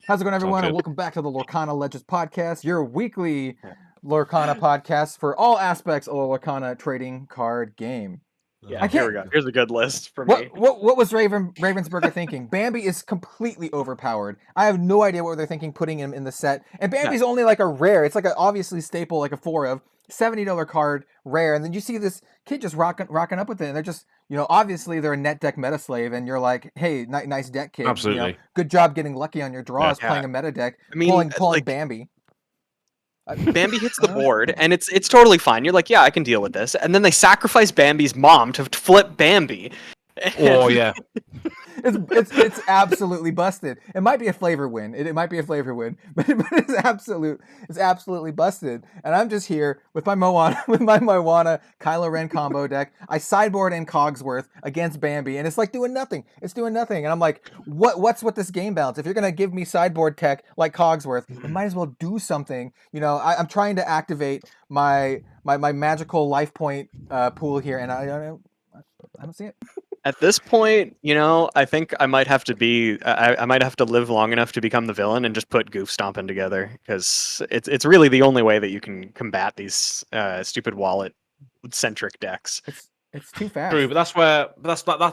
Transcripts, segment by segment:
How's it going, everyone? And welcome back to the Lorcana Legends podcast, your weekly Lorcana podcast for all aspects of the Lorcana trading card game. Yeah, here we go. Here's a good list for me. What was Ravensburger thinking? Bambi is completely overpowered. I have no idea what they're thinking putting him in the set. And Bambi's only like a rare. It's like an obviously staple, like a 4 of $70 card rare. And then you see this kid just rocking up with it. And they're just, obviously they're a net deck meta slave. And you're like, hey, nice deck, kid. Absolutely. Good job getting lucky on your draws, playing a meta deck, pulling like, Bambi. Bambi hits the board, and it's totally fine. You're like, yeah, I can deal with this. And then they sacrifice Bambi's mom to flip Bambi. Oh yeah, it's absolutely busted. It might be a flavor win. It might be a flavor win, but it's absolutely busted. And I'm just here with my Moana Kylo Ren combo deck. I sideboard in Cogsworth against Bambi, and it's like doing nothing. It's doing nothing, and I'm like, what's with this game balance? If you're gonna give me sideboard tech like Cogsworth, you might as well do something. I'm trying to activate my magical life point pool here, and I don't see it. At this point, I think I might have to I might have to live long enough to become the villain and just put Goof Stomping together, because it's really the only way that you can combat these stupid wallet-centric decks. It's too fast. True, but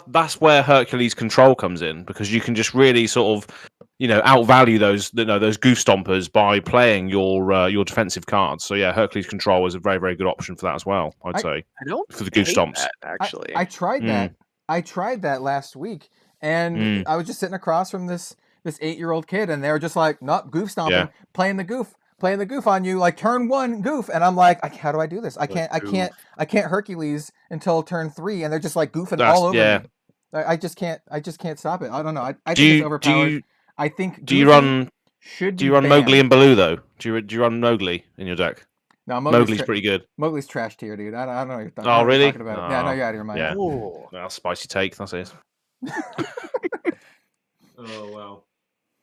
that's where Hercules control comes in, because you can just really sort of outvalue those Goof Stompers by playing your defensive cards. So yeah, Hercules control is a very, very good option for that as well. I'd say. I don't for the Goof Stomps. That, actually. I tried that. I tried that last week, and I was just sitting across from this 8-year-old kid, and they were just like, "Nope, Goof Stomping, playing the goof on you, like turn 1 Goof," and I'm like, "How do I do this? I can't Hercules until turn 3," and they're just like goofing all over me. I just can't stop it. I don't know. I think it's overpowered. I think. Do you run Mowgli and Baloo though? Do you run Mowgli in your deck? No, Mowgli's pretty good. Mowgli's trash tier, dude. I don't know what you're talking, really? Talking about. Yeah, no, you're out of your mind. Yeah. Well, spicy take. That's it. Oh wow.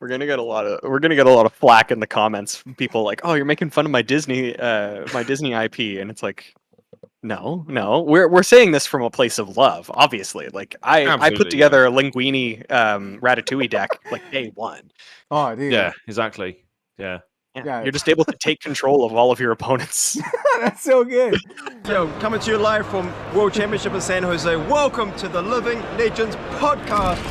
We're gonna get a lot of flack in the comments from people like, "Oh, you're making fun of my Disney IP," and it's like, no, we're saying this from a place of love, obviously. Like I put together a Linguini Ratatouille deck like day 1. Oh, dude. Yeah, exactly. Yeah. You're just able to take control of all of your opponents. That's so good. Yo, coming to you live from World Championship in San Jose. Welcome to the Living Legends podcast.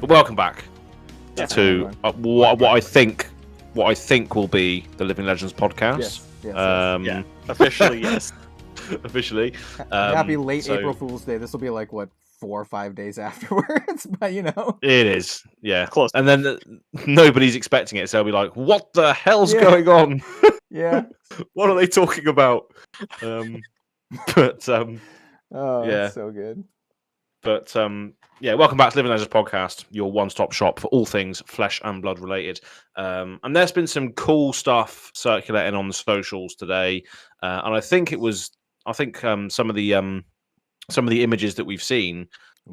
Welcome back to what I think will be the Living Legends podcast. Yes. Officially, yes. Officially. Happy late April Fool's Day. This will be like 4 or 5 days afterwards, but It is, yeah. Close. And then nobody's expecting it, so they'll be like, "What the hell's going on?" Yeah. What are they talking about? That's so good. But welcome back to Living Legends podcast, your one-stop shop for all things flesh and blood related. And there's been some cool stuff circulating on the socials today, and I think some of the images that we've seen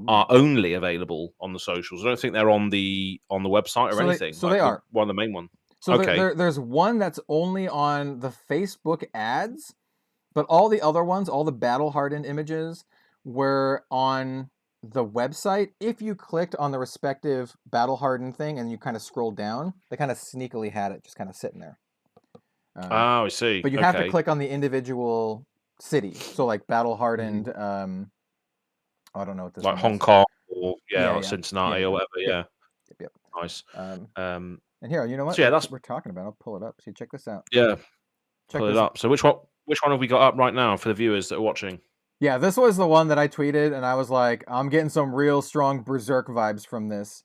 are only available on the socials. I don't think they're on the website or anything. They are one of the main ones. So okay. There's one that's only on the Facebook ads, but all the other ones, all the battle hardened images, were on the website. If you clicked on the respective battle hardened thing and you kind of scroll down, they kind of sneakily had it just kind of sitting there. I see. But you have to click on the individual city. So like battle hardened. I don't know what this like one Hong is. Kong or Cincinnati or whatever. Yep. Nice. And here, you know what? So that's what we're talking about. I'll pull it up. So check this out. Yeah. Pull it up. So which one have we got up right now for the viewers that are watching? Yeah, this was the one that I tweeted, and I was like, I'm getting some real strong Berserk vibes from this.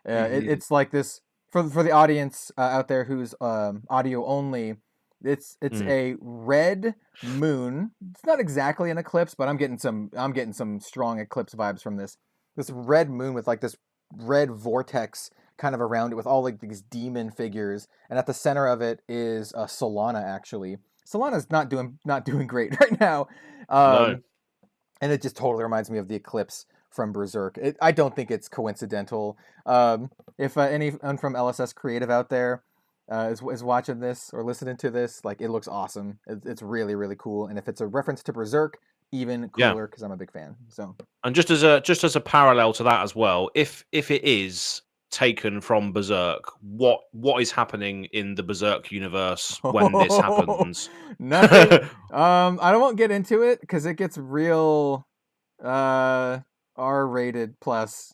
It's like this for the audience out there who's audio only. It's a red moon. It's not exactly an eclipse, but I'm getting some strong eclipse vibes from this. This red moon with like this red vortex kind of around it with all like these demon figures, and at the center of it is Solana. Actually, Solana's not doing great right now. No. And it just totally reminds me of the eclipse from Berserk. I don't think it's coincidental. If anyone from LSS Creative out there, is watching this or listening to this, like it looks awesome. It's really really cool, and if it's a reference to Berserk, even cooler because I'm a big fan. So, and just as a parallel to that as well, if it is taken from Berserk, what is happening in the Berserk universe when this happens? Nothing. I won't get into it because it gets real R-rated plus.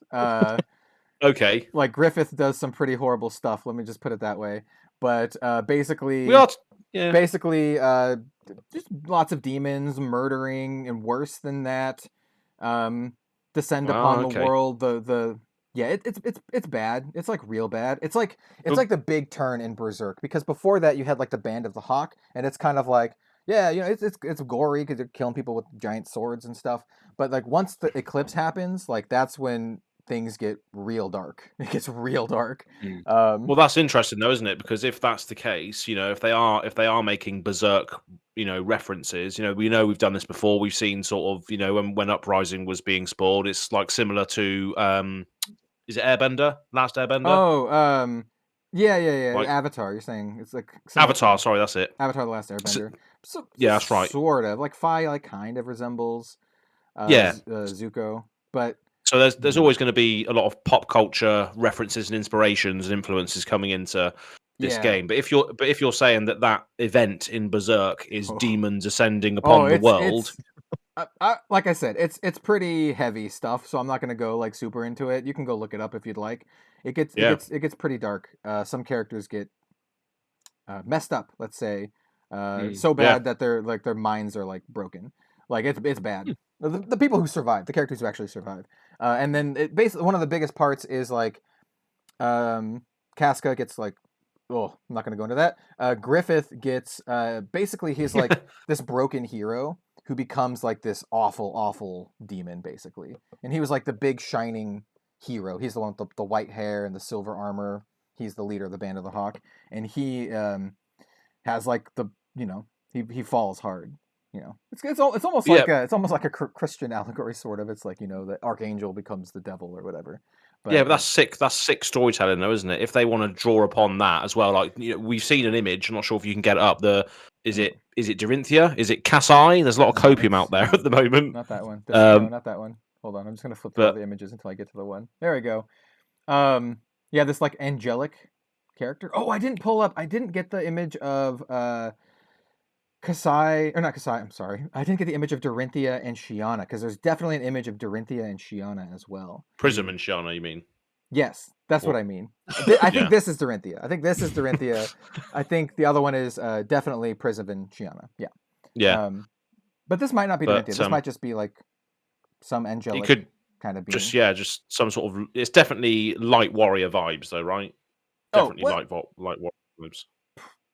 Okay. Like Griffith does some pretty horrible stuff. Let me just put it that way. But basically, basically, just lots of demons murdering, and worse than that, descend upon the world. It's bad. It's like real bad. It's like the big turn in Berserk, because before that you had like the Band of the Hawk, and it's kind of like, yeah, you know, it's gory because you're killing people with giant swords and stuff. But like once the eclipse happens, like that's when things get real dark. It gets real dark. Well, that's interesting though, isn't it? Because if that's the case, you know, if they are making Berserk, you know, references, you know, we've done this before. We've seen sort of, you know, when Uprising was being spoiled, it's like similar to is it Airbender? Last Airbender? Oh, yeah. Like, Avatar. You're saying it's like Avatar. Sorry, that's it. Avatar: The Last Airbender. So yeah, that's right. Sort of like Fi, like kind of resembles Zuko, but. So there's always going to be a lot of pop culture references and inspirations and influences coming into this game. But if you're saying that event in Berserk is demons ascending upon the world, like I said, it's pretty heavy stuff. So I'm not going to go like super into it. You can go look it up if you'd like. It gets pretty dark. Some characters get messed up. Let's say so bad that their minds are like broken. Like it's bad. The people who survive, the characters who actually survive. And then it basically, one of the biggest parts is like Casca gets like, I'm not going to go into that. Griffith gets basically he's like this broken hero who becomes like this awful demon basically. And he was like the big shining hero. He's the one with the white hair and the silver armor. He's the leader of the Band of the Hawk, and he has like he falls hard. You know, it's almost like it's almost like a Christian allegory, sort of. It's like, you know, the archangel becomes the devil or whatever. But that's sick. That's sick storytelling, though, isn't it? If they want to draw upon that as well, like, you know, we've seen an image. I'm not sure if you can get it up. Is it Dorinthia? Is it Kasai? There's a lot of copium out there at the moment. Not that one. Not that one. Hold on, I'm just gonna flip through all the images until I get to the one. There we go. This like angelic character. Oh, I didn't get the image of Kasai, or not Kasai, I'm sorry. I didn't get the image of Dorinthia and Shiana, because there's definitely an image of Dorinthia and Shiana as well. Prism and Shiana, you mean? Yes, that's what I mean. I think this is Dorinthia. I think the other one is definitely Prism and Shiana. Yeah. Yeah. But this might not be Dorinthia. This might just be like some angelic kind of being. Just some sort of... It's definitely light warrior vibes, though, right? Definitely light warrior vibes.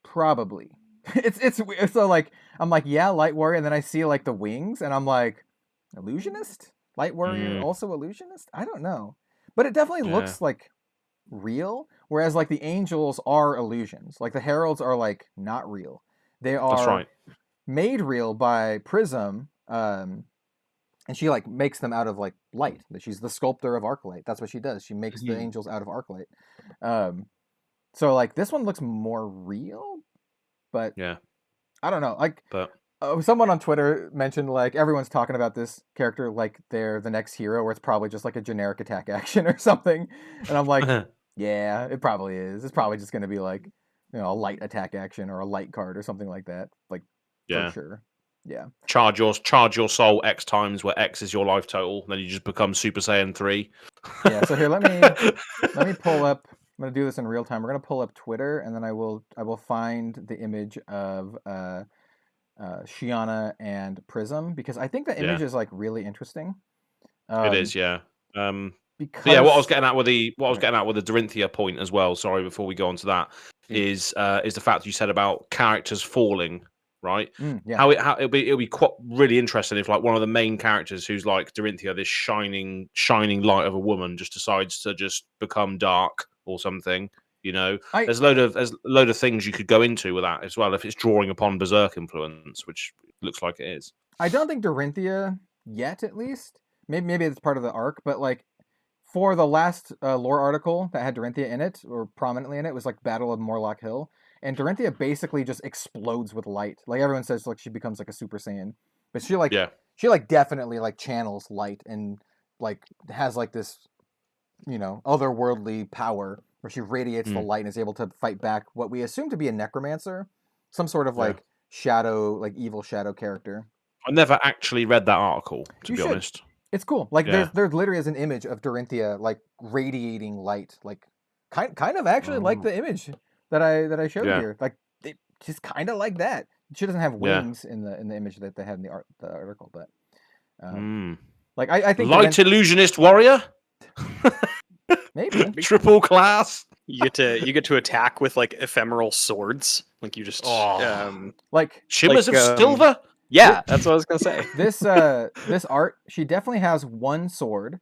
Probably. It's weird. So like I'm like, yeah, light warrior, and then I see like the wings, and I'm like, illusionist, light warrior, also illusionist. I don't know, but it definitely looks like real. Whereas like the angels are illusions. Like the heralds are like not real. They are made real by Prism, and she like makes them out of like light. She's the sculptor of Arclight. That's what she does. She makes the angels out of Arclight. So like this one looks more real. But I don't know. Like, someone on Twitter mentioned like everyone's talking about this character like they're the next hero, where it's probably just like a generic attack action or something. And I'm like, yeah, it probably is. It's probably just going to be like, you know, a light attack action or a light card or something like that. Like, for sure. Yeah. Charge your soul X times, where X is your life total. Then you just become Super Saiyan 3. Yeah. So here, let me pull up. I'm going to do this in real time. We're going to pull up Twitter, and then I will find the image of Shiana and Prism, because I think the image is like really interesting. It is, yeah. What I was getting at with the Dorinthia point as well. Sorry, before we go on to that, is the fact you said about characters falling, right? How it'll be quite really interesting if like one of the main characters, who's like Dorinthia, this shining light of a woman, just decides to just become dark or something, you know. There's a load of things you could go into with that as well, if it's drawing upon Berserk influence, which looks like it is. I don't think Dorinthia yet, at least. Maybe it's part of the arc, but like for the last lore article that had Dorinthia in it, or prominently in it, was like Battle of Morlock Hill, and Dorinthia basically just explodes with light. Like everyone says, like she becomes like a Super Saiyan, but she definitely like channels light and like has like this, otherworldly power where she radiates the light and is able to fight back what we assume to be a necromancer, some sort of like shadow, like evil shadow character. I never actually read that article, to be honest. It's cool. Like there literally is an image of Dorinthia like radiating light, like kind of actually like the image that I showed here. Like she's kind of like that. She doesn't have wings in the image that they had in the article, but like I think light illusionist warrior. Maybe triple class. You get to attack with like ephemeral swords. Like you just like shimmers of silver. Yeah, that's what I was gonna say. This art, she definitely has one sword.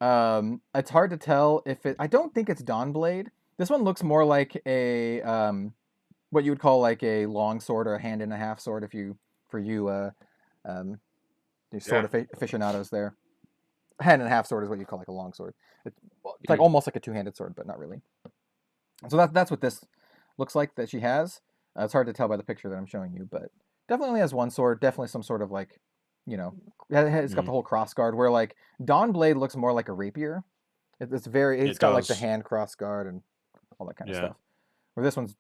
It's hard to tell if it. I don't think it's Dawnblade. This one looks more like a what you would call like a long sword or a hand and a half sword. Sword aficionados there. Hand and a half sword is what you call like a long sword. It's like almost like a two-handed sword, but not really. So that's what this looks like that she has. It's hard to tell by the picture that I'm showing you, but definitely only has one sword. Definitely some sort of like, it's got the whole cross guard. Where like Dawnblade looks more like a rapier. It's got like the hand cross guard and all that kind of stuff. Where this one's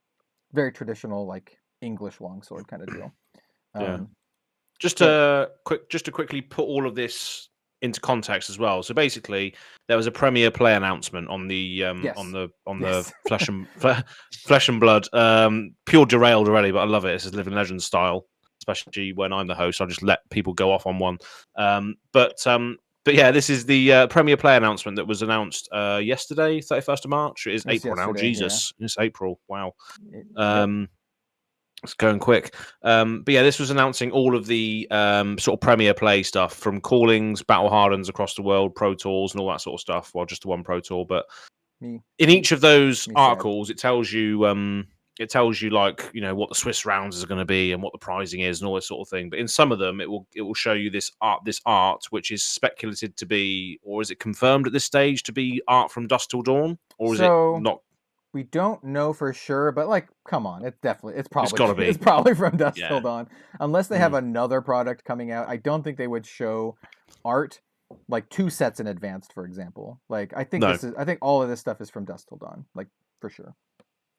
very traditional, like English longsword kind of deal. Just to quickly put all of this into context as well. So basically, there was a premiere play announcement on the flesh and blood. Pure derailed already, but I love it. It's Living Legends style, especially when I'm the host. I just let people go off on one. But yeah, this is the premiere play announcement that was announced yesterday, 31st of March. It is April now. Jesus, it's April. Wow. It's going quick. But yeah, this was announcing all of the sort of Premier Play stuff, from callings, battle hardens across the world, Pro Tours, and all that sort of stuff. Well, just the one Pro Tour, but in each of those articles, it tells you like, what the Swiss rounds are going to be and what the pricing is and all this sort of thing. But in some of them, it will show you this art, which is speculated to be, or is it confirmed at this stage to be art from Dusk Till Dawn, or is it not? We don't know for sure, but like, come on, it's probably gotta be. It's probably from Dusk Till Dawn, unless they have another product coming out. I don't think they would show art like 2 sets in advance, for example. Like, I think all of this stuff is from Dusk Till Dawn, like for sure.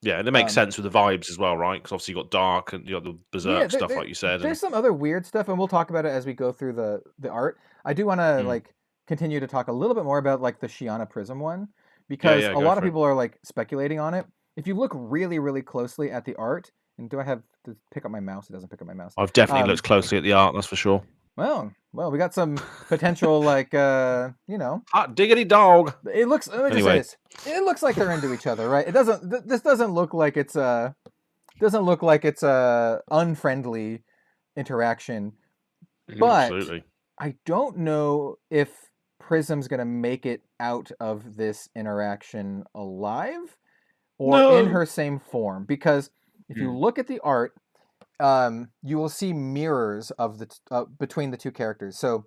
Yeah, and it makes sense with the vibes as well, right? Because obviously you got dark and you got the berserk stuff, like you said. There's some other weird stuff, and we'll talk about it as we go through the art. I do want to like continue to talk a little bit more about like the Shiana Prism one. Because a lot of people are like speculating on it. If you look really, really closely at the art, and do I have to pick up my mouse? It doesn't pick up my mouse. I've definitely looked closely at the art, that's for sure. Well, we got some potential like hot diggity dog. It looks. Let me just say this. It looks like they're into each other, right? It doesn't. This doesn't look like it's a. Doesn't look like it's a unfriendly interaction. But absolutely. I don't know if Prism's going to make it out of this interaction alive or in her same form, because if you look at the art, you will see mirrors of the between the two characters. So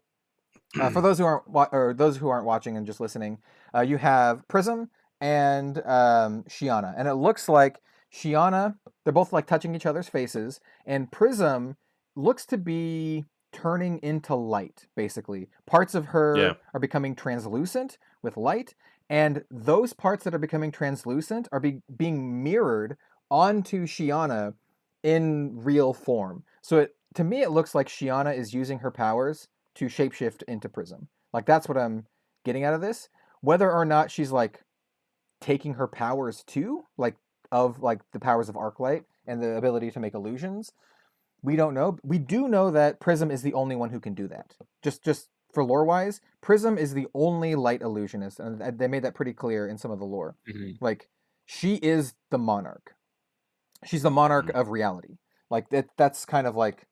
for those who aren't watching and just listening, you have Prism and Shiana, and it looks like Shiana, they're both like touching each other's faces, and Prism looks to be turning into light, basically. Parts of her are becoming translucent with light, and those parts that are becoming translucent are being mirrored onto Shiana in real form. So to me, it looks like Shiana is using her powers to shapeshift into Prism. Like, that's what I'm getting out of this. Whether or not she's like taking her powers too, like the powers of Arclight and the ability to make illusions, we don't know. We do know that Prism is the only one who can do that. Just for lore-wise, Prism is the only light illusionist, and they made that pretty clear in some of the lore. Like, she is the monarch. She's the monarch of reality. Like, that's kind of like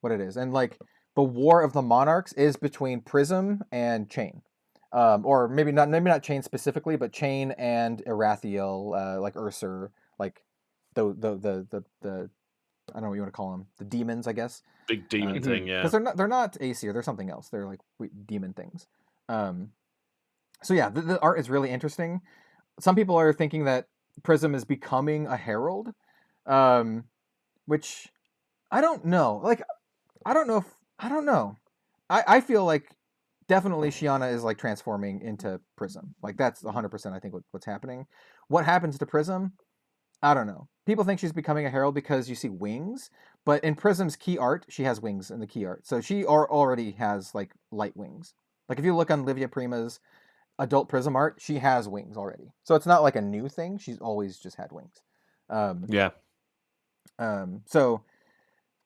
what it is. And like, the war of the monarchs is between Prism and Chain. Or maybe not Chain specifically, but Chain and Irathiel, like Ursur, like the I don't know what you want to call them, the demons, I guess. Big demon thing, yeah. Because they're not Aesir, they're something else. They're like demon things. So yeah, the art is really interesting. Some people are thinking that Prism is becoming a herald, which I don't know. Like, I don't know. I feel like definitely Shiana is like transforming into Prism. Like that's 100% I think what's happening. What happens to Prism? I don't know. People think she's becoming a herald because you see wings, but in Prism's key art, she has wings in the key art. So she already has like light wings. Like if you look on Livia Prima's adult Prism art, she has wings already. So it's not like a new thing. She's always just had wings. Yeah. So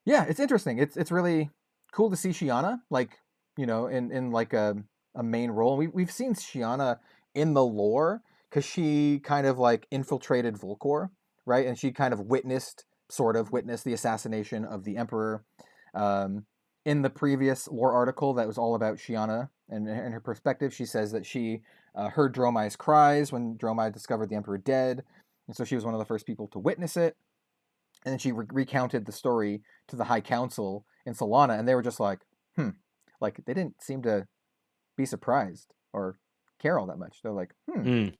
yeah, it's interesting. It's really cool to see Shiana like, you know, in like a main role. We've seen Shiana in the lore because she kind of like infiltrated Volcor, right? And she kind of witnessed the assassination of the Emperor. In the previous lore article that was all about Shiana and her perspective, she says that she heard Dromai's cries when Dromai discovered the Emperor dead, and so she was one of the first people to witness it. And then she recounted the story to the High Council in Solana, and they were just like, like they didn't seem to be surprised or care all that much. They're like,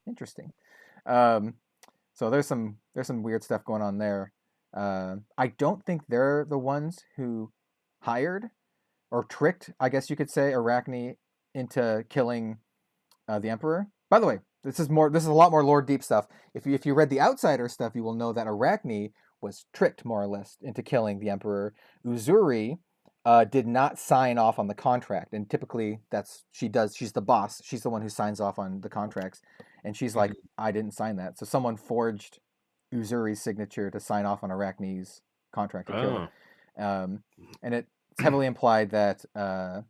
interesting. So there's some weird stuff going on there. I don't think they're the ones who hired or tricked, I guess you could say, Arachne into killing the Emperor. By the way, this is a lot more lore deep stuff. If you read the Outsider stuff, you will know that Arachne was tricked more or less into killing the Emperor. Uzuri did not sign off on the contract, and typically she's the boss. She's the one who signs off on the contracts, and she's like, I didn't sign that. So someone forged Uzuri's signature to sign off on Arachne's contract to kill her. And it's heavily implied that the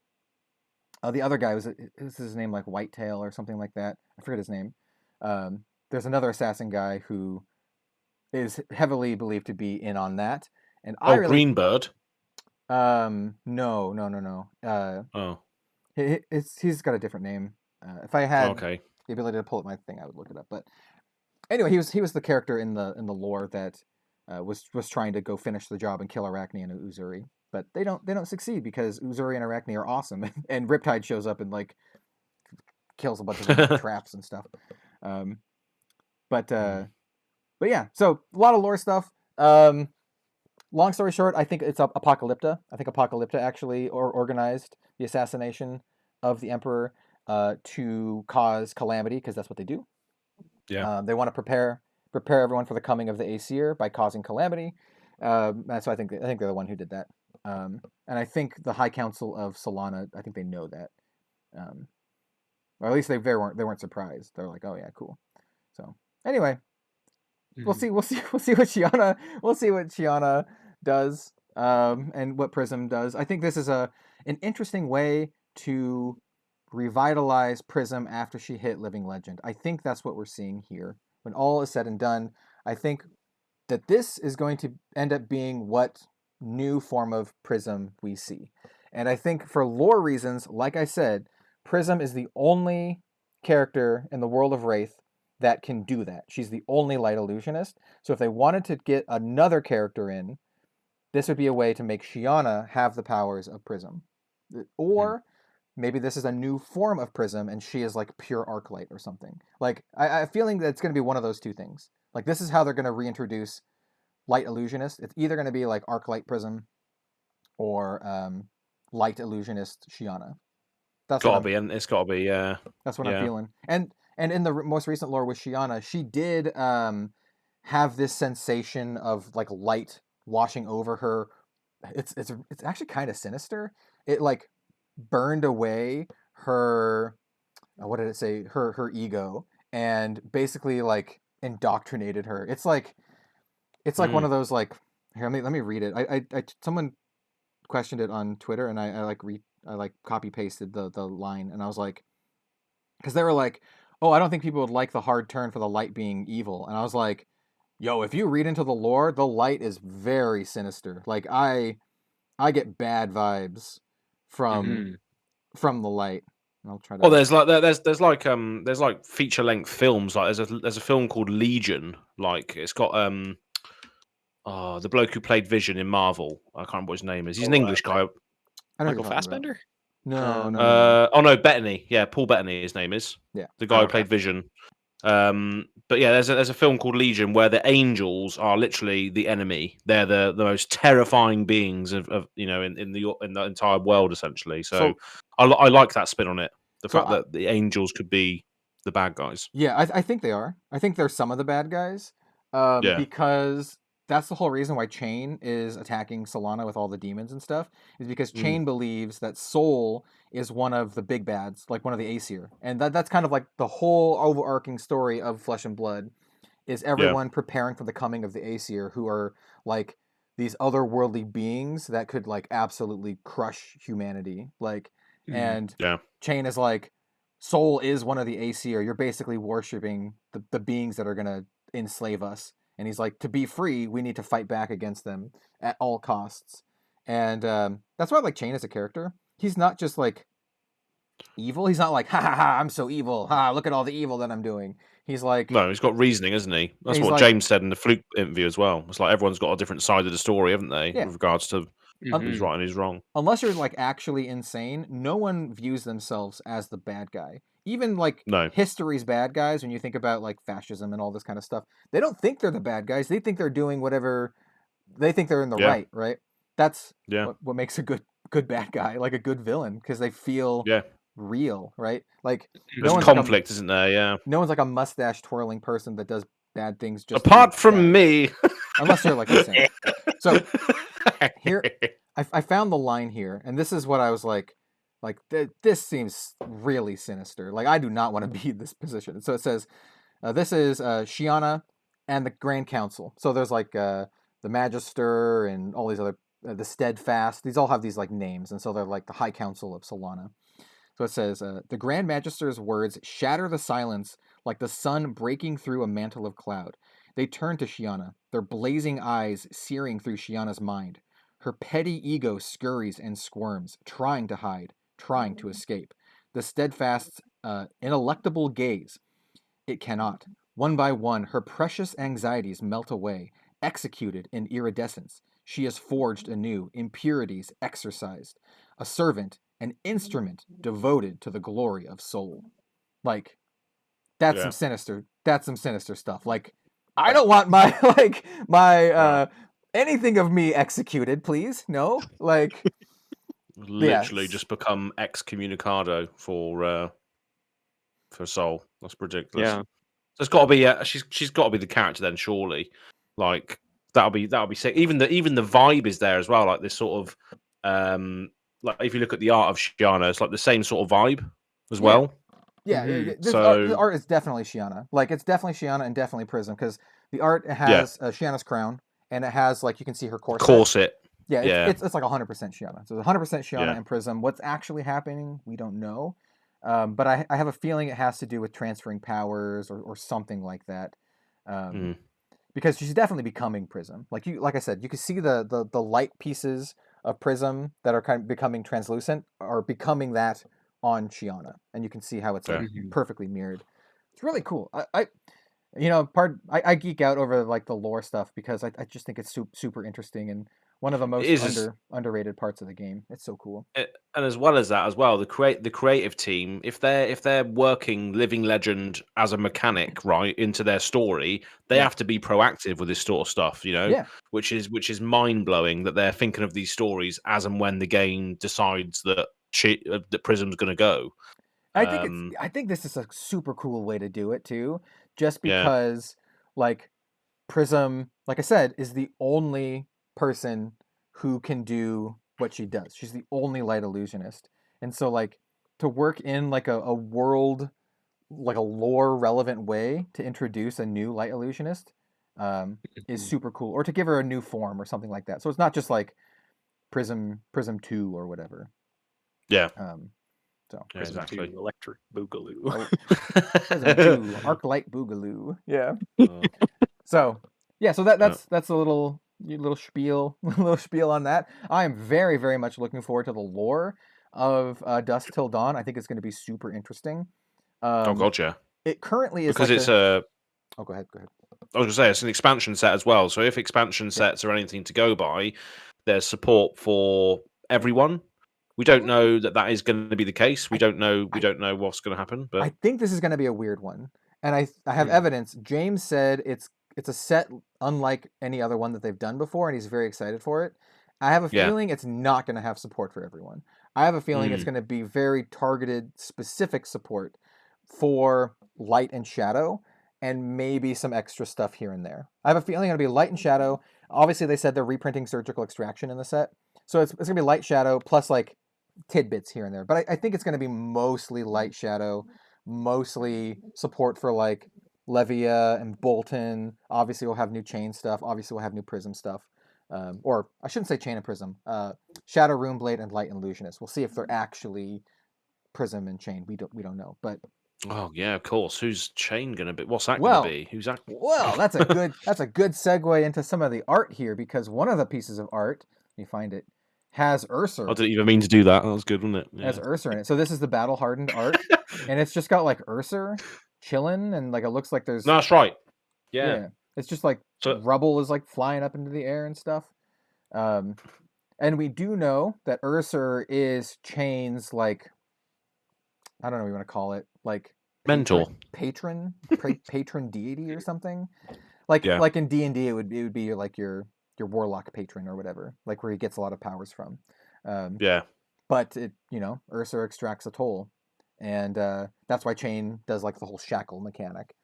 other guy was his name like Whitetail or something like that. I forget his name. There's another assassin guy who is heavily believed to be in on that. And Greenbird. No. He's got a different name. If I had the ability to pull up my thing, I would look it up. But anyway, he was the character in the lore that was trying to go finish the job and kill Arachne and Uzuri. But they don't succeed because Uzuri and Arachne are awesome, and Riptide shows up and like kills a bunch of them with traps and stuff. But yeah, so a lot of lore stuff. Long story short, I think it's Apocalypta. I think Apocalypta actually organized the assassination of the Emperor to cause calamity, because that's what they do. Yeah. They want to prepare everyone for the coming of the Aesir by causing calamity. And so I think they're the one who did that. And I think the High Council of Solana, I think they know that. Or at least they weren't surprised. They're like, oh yeah, cool. So anyway, we'll see what Shiana does, and what Prism does. I think this is an interesting way to revitalize Prism after she hit Living Legend. I think that's what we're seeing here. When all is said and done, I think that this is going to end up being what new form of Prism we see. And I think for lore reasons, like I said, Prism is the only character in the world of Wraith that can do that. She's the only light illusionist. So if they wanted to get another character in, this would be a way to make Shiana have the powers of Prism. Or maybe this is a new form of Prism and she is like pure Arclight or something. Like, I'm feeling that it's going to be one of those two things. Like, this is how they're going to reintroduce light illusionist. It's either going to be like Arclight Prism or light illusionist Shiana. It's got to be, yeah. That's what I'm feeling. And in the most recent lore with Shiana, she did have this sensation of like light washing over her. It's actually kind of sinister. It like burned away her, what did it say? Her ego, and basically like indoctrinated her. It's like one of those like, here, let me read it. I someone questioned it on Twitter, and I copy pasted the line, and I was like, because they were like, oh, I don't think people would like the hard turn for the light being evil. And I was like, yo, if you read into the lore, the light is very sinister. Like, I get bad vibes from the light. I'll try to... Well, there's like feature length films. Like there's a film called Legion. Like, it's got the bloke who played Vision in Marvel. I can't remember what his name is. He's an English guy. Michael Fassbender? No. Oh no, Bettany. Yeah, Paul Bettany. His name is. Yeah. The guy who played Vision. But yeah, there's a film called Legion where the angels are literally the enemy. They're the most terrifying beings of in the entire world essentially. So I like that spin on it. The fact that the angels could be the bad guys. Yeah, I think they are. I think they're some of the bad guys. Because that's the whole reason why Chain is attacking Solana with all the demons and stuff, is because Chain believes that Soul is one of the big bads, like one of the Aesir. And that's kind of like the whole overarching story of Flesh and Blood, is everyone preparing for the coming of the Aesir, who are like these otherworldly beings that could like absolutely crush humanity. And Chain is like, Soul is one of the Aesir. You're basically worshipping the beings that are gonna enslave us. And he's like, to be free, we need to fight back against them at all costs. And that's why I like Chain as a character. He's not just like evil. He's not like, ha ha ha, I'm so evil. Ha, look at all the evil that I'm doing. He's like, no, he's got reasoning, isn't he? That's what James said in the Fluke interview as well. It's like everyone's got a different side of the story, haven't they? With regards to who's right and who's wrong. Unless you're like actually insane, no one views themselves as the bad guy. Even like history's bad guys, when you think about like fascism and all this kind of stuff, they don't think they're the bad guys. They think they're doing whatever they think they're in the right? That's what makes a good bad guy, like a good villain, because they feel real, right? Like there's conflict, isn't there? Yeah. No one's like a mustache twirling person that does bad things just apart from me. Unless you're like insane. So here I found the line here, and this is what I was like this seems really sinister. Like, I do not want to be in this position. So it says, this is Shiana and the Grand Council. So there's like the Magister and all these other, the Steadfast. These all have these like names, and so they're like the High Council of Solana. So it says, the Grand Magister's words shatter the silence like the sun breaking through a mantle of cloud. They turn to Shiana, their blazing eyes searing through Shiana's mind. Her petty ego scurries and squirms, trying to hide, trying to escape. The Steadfast's ineluctable gaze. It cannot. One by one, her precious anxieties melt away, executed in iridescence. She is forged anew, impurities exorcised. A servant, an instrument devoted to the glory of Soul. Like, that's some sinister stuff. Like, I don't want my anything of me executed, please. No, like literally just become excommunicado for Soul. That's ridiculous. Yeah, so it's got to be she's got to be the character then, surely. Like that'll be sick. Even the vibe is there as well. Like this sort of like if you look at the art of Shiana, it's like the same sort of vibe as well. Yeah, the art is definitely Shiana. Like, it's definitely Shiana and definitely Prism, because the art has Shiana's crown, and it has, like, you can see her corset. Yeah, it's like 100% Shiana. So it's 100% Shiana and Prism. What's actually happening, we don't know. But I have a feeling it has to do with transferring powers or something like that. Because she's definitely becoming Prism. Like I said, you can see the light pieces of Prism that are kind of becoming translucent are becoming that on Shiana, and you can see how it's like perfectly mirrored. It's really cool. I geek out over like the lore stuff because I just think it's super interesting and one of the most underrated parts of the game. It's so cool. And as well as that, the creative team, if they're working Living Legend as a mechanic right into their story, they have to be proactive with this sort of stuff, which is mind blowing that they're thinking of these stories as and when the game decides that Prism's going to go. I think this is a super cool way to do it too, just because like Prism, like I said, is the only person who can do what she does. She's the only light illusionist, and so like to work in like a world, like a lore relevant way to introduce a new light illusionist is super cool, or to give her a new form or something like that. So it's not just like Prism 2 or whatever. Yeah. So exactly. Electric Boogaloo. Prism 2, Arc Light Boogaloo. Yeah. So that's a little spiel on that. I am very, very much looking forward to the lore of Dusk Till Dawn. I think it's going to be super interesting. Oh god, yeah. It currently is because it's a. Oh, go ahead. I was going to say it's an expansion set as well. So if expansion sets are anything to go by, there's support for everyone. We don't know that is going to be the case. We don't know what's going to happen. But I think this is going to be a weird one, and I have evidence. James said it's a set unlike any other one that they've done before, and he's very excited for it. I have a feeling it's not going to have support for everyone. I have a feeling it's going to be very targeted, specific support for light and shadow, and maybe some extra stuff here and there. I have a feeling it'll be light and shadow. Obviously, they said they're reprinting Surgical Extraction in the set, so it's going to be light shadow plus like tidbits here and there. But I think it's going to be mostly light shadow, mostly support for like Levia and Bolton. Obviously, we'll have new chain stuff. Obviously, we'll have new prism stuff. Or I shouldn't say chain and prism. Shadow, Runeblade, and Light Illusionist. We'll see if they're actually prism and chain. We don't know. But oh yeah, of course. Who's chain going to be? What's that going to be? Who's that? Well, that's a good segue into some of the art here, because one of the pieces of art, you find it, has Ursa. I didn't even mean to do that. That was good, wasn't it? Yeah. Has Ursa in it. So this is the battle hardened art, and it's just got like Ursa chilling, and like it looks like there's. No, that's right. Yeah. It's just like rubble is like flying up into the air and stuff. And we do know that Ursa is chain's like, I don't know what you want to call it, like mentor, patron deity or something. Like in D&D it would be like your warlock patron or whatever, like where he gets a lot of powers from. But it, Ursa extracts a toll, and that's why chain does like the whole shackle mechanic.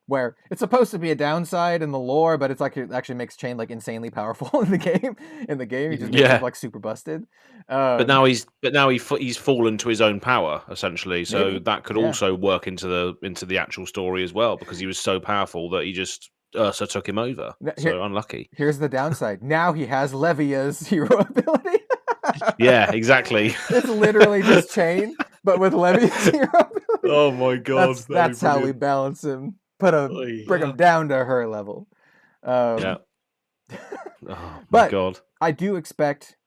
Where it's supposed to be a downside in the lore, but it's like it actually makes chain like insanely powerful in the game. He just makes it like super busted. But now he's fallen to his own power essentially. So maybe. That could also work into the actual story as well, because he was so powerful that he just Ursa took him over. So unlucky. Here's the downside. Now he has Levia's hero ability. Yeah, exactly. It's literally just chain, but with Levia's hero ability. Oh my god, that's how we balance him. Bring him down to her level. Oh my god. I do expect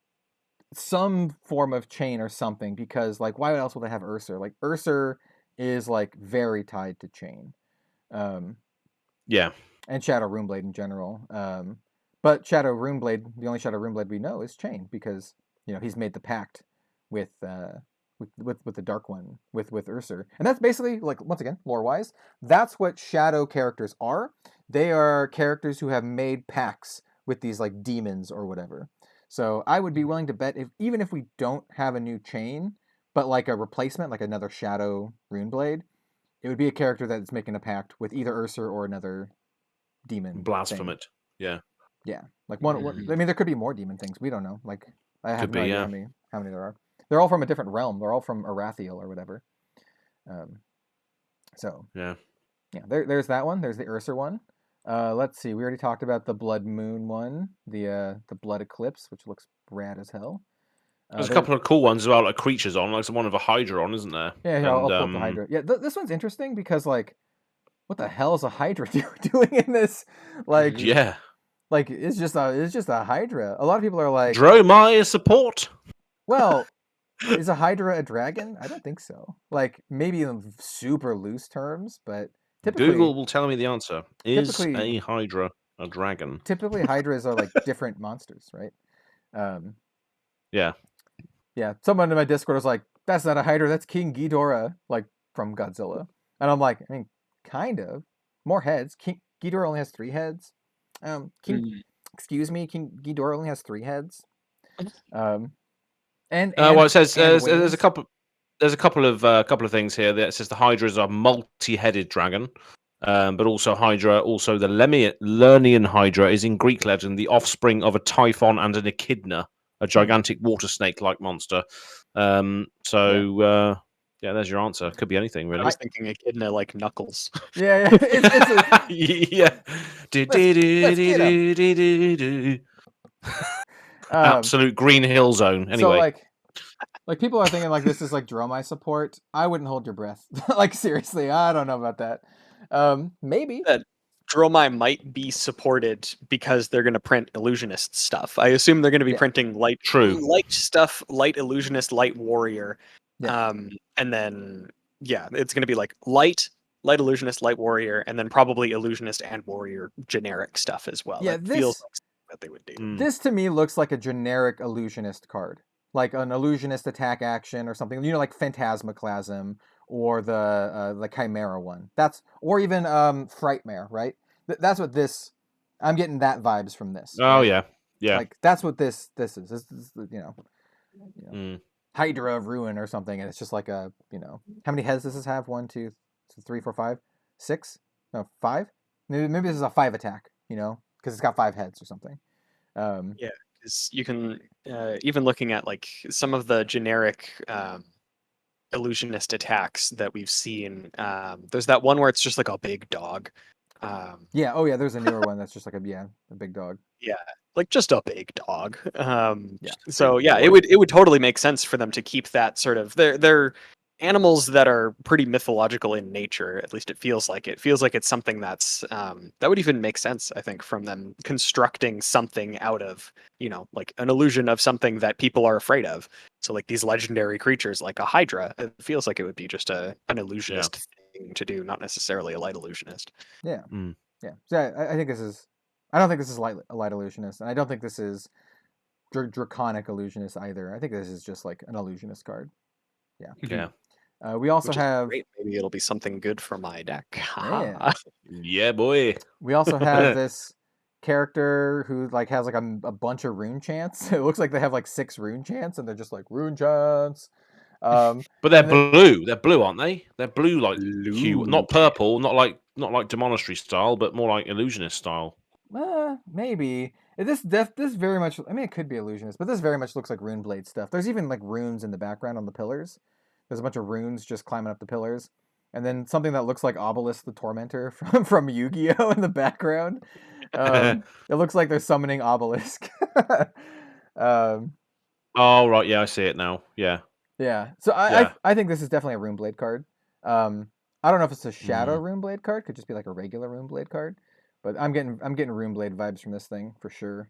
some form of chain or something, because like why else would they have Ursa? Like Ursa is like very tied to chain. And Shadow Runeblade in general. But Shadow Runeblade, the only Shadow Runeblade we know is chain, because he's made the pact with the Dark One, with Ursa. And that's basically, like, once again, lore-wise, that's what Shadow characters are. They are characters who have made pacts with these, like, demons or whatever. So I would be willing to bet, even if we don't have a new chain, but, like, a replacement, like another Shadow Runeblade, it would be a character that's making a pact with either Ursa or another demon. Blasphemous. Yeah. Yeah. Like, one, I mean, there could be more demon things. We don't know. Like, I have no idea how many there are. They're all from a different realm. They're all from Arathiel or whatever. There's that one. There's the Ursa one. Let's see. We already talked about the Blood Moon one, the Blood Eclipse, which looks rad as hell. There's a couple of cool ones about like creatures on, like one of a Hydra on, isn't there? Yeah, I'll pull up the Hydra. Yeah, this one's interesting because like, what the hell is a Hydra doing in this? Like, like it's just a Hydra. A lot of people are like, Dromai support. Well. Is a Hydra a dragon? I don't think so. Like, maybe in super loose terms, but typically... Google will tell me the answer. Is a Hydra a dragon? Typically, Hydras are, like, different monsters, right? Yeah. Someone in my Discord was like, that's not a Hydra, that's King Ghidorah, like, from Godzilla. And I'm like, I mean, kind of. More heads. King Ghidorah only has 3 heads. Excuse me, King Ghidorah only has 3 heads. It says there's a couple of things here. That says the Hydra is a multi-headed dragon, but also the Lernian Hydra is in Greek legend the offspring of a Typhon and an Echidna, a gigantic water snake-like monster. There's your answer. Could be anything really. I was thinking Echidna like Knuckles. Yeah. Absolute Green Hill Zone. Anyway, so like people are thinking like this is like Dromai support. I wouldn't hold your breath. Like seriously, I don't know about that. Maybe that Dromai might be supported because they're going to print illusionist stuff. I assume they're going to be printing light stuff, light illusionist, light warrior, and then it's going to be like light illusionist, light warrior, and then probably illusionist and warrior generic stuff as well. Yeah, feels like that they would do. This to me looks like a generic illusionist card. like an illusionist attack action or something, like Phantasmaclasm or the Chimera one. Or even Frightmare, right? That's what this. I'm getting that vibes from this. Oh right? yeah. Like that's what this is. This is Mm. Hydra of Ruin or something, and it's just like a how many heads does this have? 1, 2, 3, 4, 5, 6? No, 5. Maybe this is a 5 attack. Because it's got 5 heads or something. Yeah, because you can even looking at like some of the generic illusionist attacks that we've seen. There's that one where it's just like a big dog. Yeah. Oh yeah. There's a newer one that's just like a big dog. Yeah, like just a big dog. Yeah. So Big yeah, boy. it would totally make sense for them to keep that sort of they're animals that are pretty mythological in nature. At least it feels like it. Feels like it's something that's that would even make sense. I think from them constructing something out of like an illusion of something that people are afraid of. So like these legendary creatures like a Hydra, it feels like it would be just an illusionist thing to do, not necessarily a light illusionist. Yeah. Mm. Yeah. So I think this is. I don't think this is a light illusionist, and I don't think this is draconic illusionist either. I think this is just like an illusionist card. Yeah. Yeah. We also Which is have. great. Maybe it'll be something good for my deck. Yeah. Yeah, boy. We also have this character who like has like a bunch of Rune Chants. It looks like they have like 6 Rune Chants, and they're just like Rune Chants. But they're and then- blue. They're blue, aren't they? They're blue, like hue, Blue not purple, not like demonistry style, but more like illusionist style. Maybe this very much. I mean, it could be illusionist, but this very much looks like Rune Blade stuff. There's even like runes in the background on the pillars. There's a bunch of runes just climbing up the pillars, and then something that looks like Obelisk the Tormentor from Yu-Gi-Oh in the background. It looks like they're summoning Obelisk. Oh right, yeah, I see it now. Yeah. Yeah. So I think this is definitely a Rune Blade card. I don't know if it's a Shadow Rune Blade card. Could just be like a regular Rune Blade card. But I'm getting Rune Blade vibes from this thing for sure.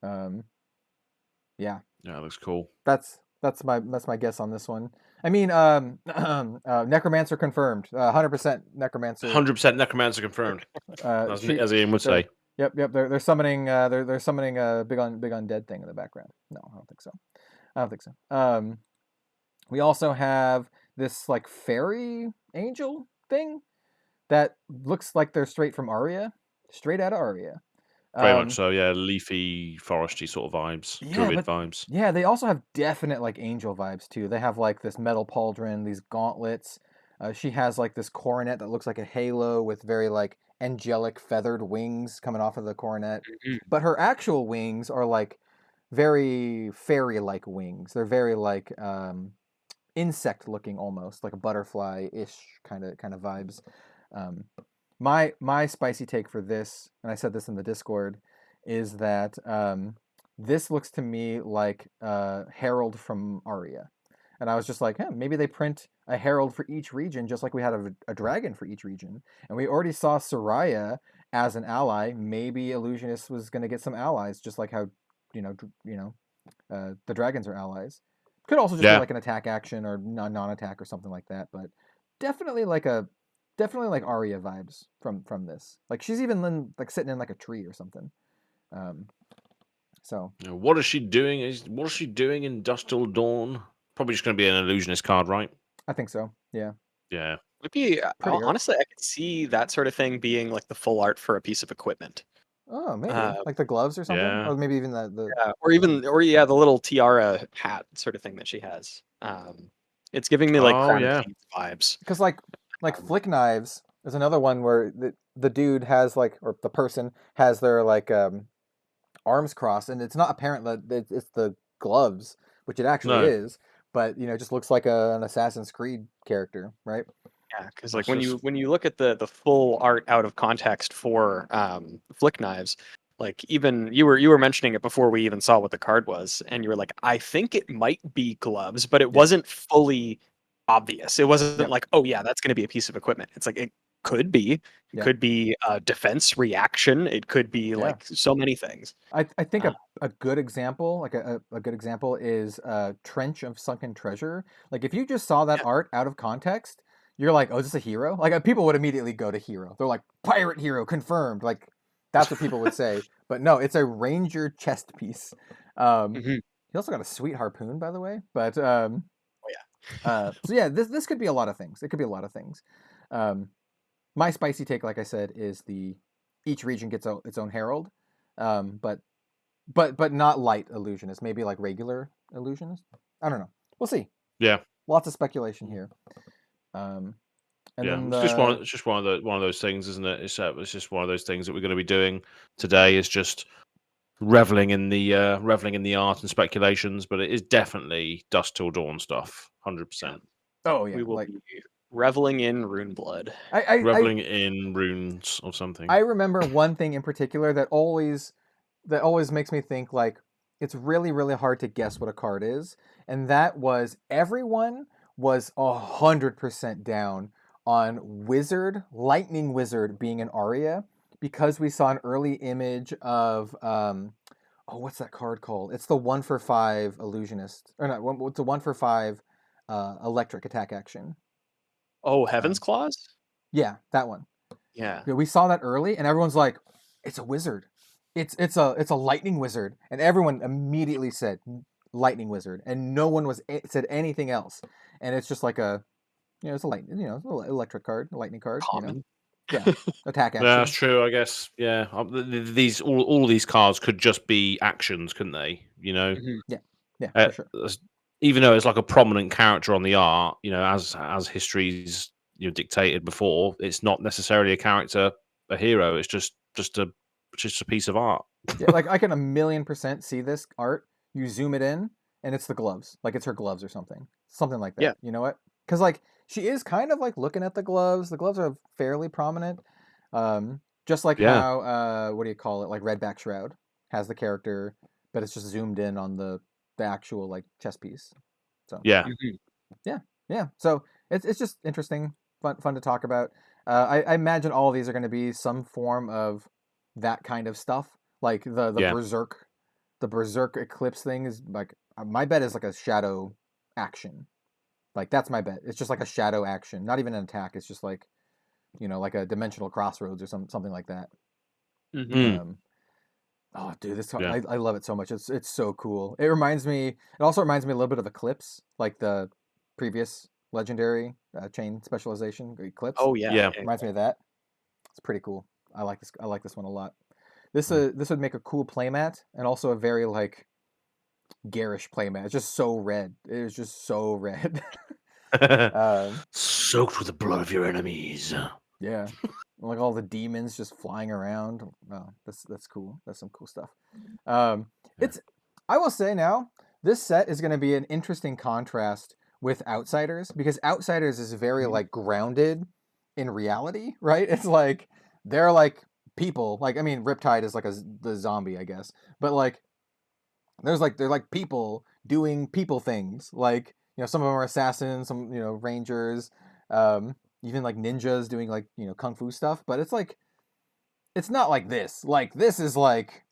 Yeah. Yeah, looks cool. That's my guess on this one. I mean, Necromancer confirmed. 100% Necromancer. 100% Necromancer confirmed. As Ian would say. Yep. They're summoning. They're summoning a big undead thing in the background. No, I don't think so. We also have this like fairy angel thing that looks like they're straight out of Aria. Very much so, yeah. Leafy, foresty sort of vibes. Druid vibes. Yeah, they also have definite like angel vibes too. They have like this metal pauldron, these gauntlets. She has like this coronet that looks like a halo with very like angelic feathered wings coming off of the coronet. But her actual wings are like very fairy-like wings. They're very like insect looking, almost like a butterfly-ish kind of vibes. My spicy take for this, and I said this in the Discord, is that this looks to me like Herald from Aria. And I was just like, maybe they print a Herald for each region, just like we had a dragon for each region. And we already saw Soraya as an ally. Maybe Illusionist was going to get some allies, just like how the dragons are allies. Could also just be like an attack action or non-attack or something like that. But definitely like Aria vibes from this. Like she's even like sitting in like a tree or something. So what is she doing? What is she doing in Dust Till Dawn? Probably just going to be an illusionist card, right? I think so. Yeah. Yeah. Would be honestly, I could see that sort of thing being like the full art for a piece of equipment. Oh, maybe like the gloves or something, or maybe even the the little tiara hat sort of thing that she has. It's giving me like Crown King vibes. Because like Flick Knives is another one where the dude has like, or the person has their like arms crossed, and it's not apparent that it's the gloves, which it actually is, but it just looks like an Assassin's Creed character, right? Yeah, because like when you look at the full art out of context for Flick Knives, like even you were mentioning it before we even saw what the card was, and you were like, I think it might be gloves, but it wasn't fully obvious. It wasn't like, oh yeah, that's going to be a piece of equipment. It's like it could be. It could be a defense reaction. It could be like so many things. I think a good example, like a good example, is Trench of Sunken Treasure. Like if you just saw that art out of context, you're like, oh, is this a hero? Like people would immediately go to hero. They're like, pirate hero confirmed. Like that's what people would say. But no, it's a ranger chest piece. Because He also got a sweet harpoon, by the way. But Oh so yeah, this could be a lot of things. It could be a lot of things. My spicy take, like I said, is each region gets its own herald, but not light illusionist. Maybe like regular illusionist. I don't know. We'll see. Yeah. Lots of speculation here. And then it's just one of those things, isn't it? It's just one of those things that we're going to be doing today. Is just reveling in the art and speculations, but it is definitely Dusk Till Dawn stuff, 100%. Oh yeah, we will be reveling in rune blood. Reveling in runes or something. I remember one thing in particular that always makes me think like it's really, really hard to guess what a card is, and that was everyone was 100% down on Lightning Wizard being an Aria, because we saw an early image of what's that card called? It's the 1/5 illusionist, or not? It's a 1/5 electric attack action. Oh, Heaven's Claws? Yeah, that one. Yeah. We saw that early, and everyone's like, "It's a wizard. It's a lightning wizard," and everyone immediately said lightning wizard, and no one said anything else. And it's just like it's a electric card, a lightning card. Common. Yeah, attack action. Yeah, that's true. I guess. Yeah, these all these cards could just be actions, couldn't they? Mm-hmm. Yeah, for sure. Even though it's like a prominent character on the art, as history's dictated before, it's not necessarily a character, a hero. It's just a piece of art. Yeah, like I can 1,000,000% see this art. You zoom it in, and it's the gloves, like it's her gloves or something like that. Yeah. You know what? Because like she is kind of like looking at the gloves. The gloves are fairly prominent. Just like how what do you call it? Like Redback Shroud has the character, but it's just zoomed in on the actual like chess piece. So yeah. Yeah. So it's just interesting, fun to talk about. I imagine all of these are going to be some form of that kind of stuff, like the berserk eclipse thing is like my bet is like a shadow action. Like that's my bet. It's just like a shadow action, not even an attack. It's just like like a dimensional crossroads or something like that. Mm-hmm. Oh, dude, this I love it so much. It's so cool. It also reminds me a little bit of Eclipse, like the previous legendary chain specialization Eclipse. Oh yeah. Reminds me of that. It's pretty cool. I like this one a lot. This would make a cool playmat, and also a very like garish playmat. It's just so red. It is just so red. Soaked with the blood of your enemies. Yeah. Like all the demons just flying around. Oh, that's cool. That's some cool stuff. I will say now, this set is going to be an interesting contrast with Outsiders, because Outsiders is very like grounded in reality, right? It's like they're like people. Like I mean, Riptide is like the zombie, I guess, but like they're like people doing people things. Like some of them are assassins, some rangers. Even like ninjas doing like kung fu stuff, but it's like it's not like this. Like this is like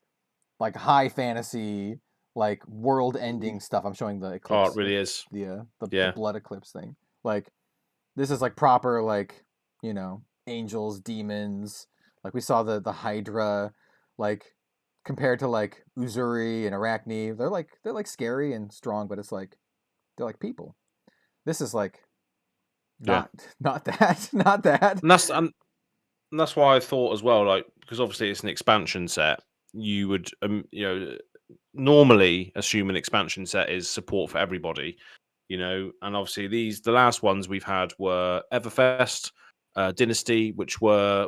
high fantasy, like world ending stuff. I'm showing the eclipse. Oh, it really is. The blood eclipse thing. Like this is like proper like angels, demons. Like we saw the Hydra, like compared to like Uzuri and Arachne. They're like scary and strong, but it's like they're like people. This is like not that. And that's why I thought as well, like because obviously it's an expansion set. You would normally assume an expansion set is support for everybody, and obviously the last ones we've had were Everfest, Dynasty, which were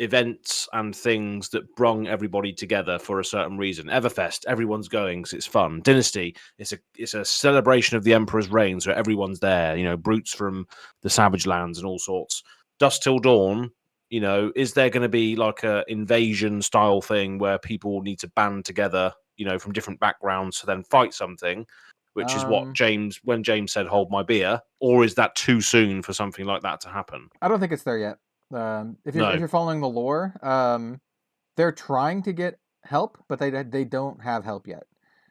events and things that brung everybody together for a certain reason. Everfest, everyone's going because it's fun. Dynasty, it's a celebration of the Emperor's reign, so everyone's there. Brutes from the Savage Lands and all sorts. Dusk Till Dawn, is there going to be like a invasion style thing where people need to band together, from different backgrounds to then fight something, which is what James said, "Hold my beer," or is that too soon for something like that to happen? I don't think it's there yet. If you're following the lore, they're trying to get help, but they don't have help yet.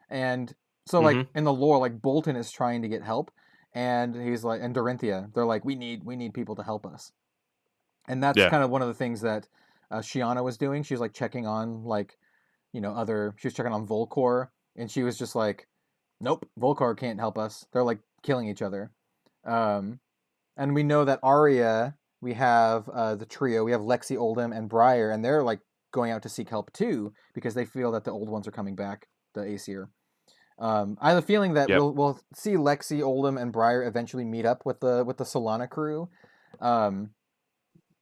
And so like in the lore, like Bolton is trying to get help, and he's like, and Dorinthia, they're like, we need people to help us. And that's kind of one of the things that Shiana was doing. She was like checking on like she was checking on Volcor, and she was just like Nope, Volcar can't help us. They're like killing each other. And we know that Arya, we have the trio, we have Lexi, Oldham, and Briar, and they're like going out to seek help too because they feel that the old ones are coming back, the Aesir. I have a feeling that Yep. we'll see Lexi, Oldham, and Briar eventually meet up with the Solana crew.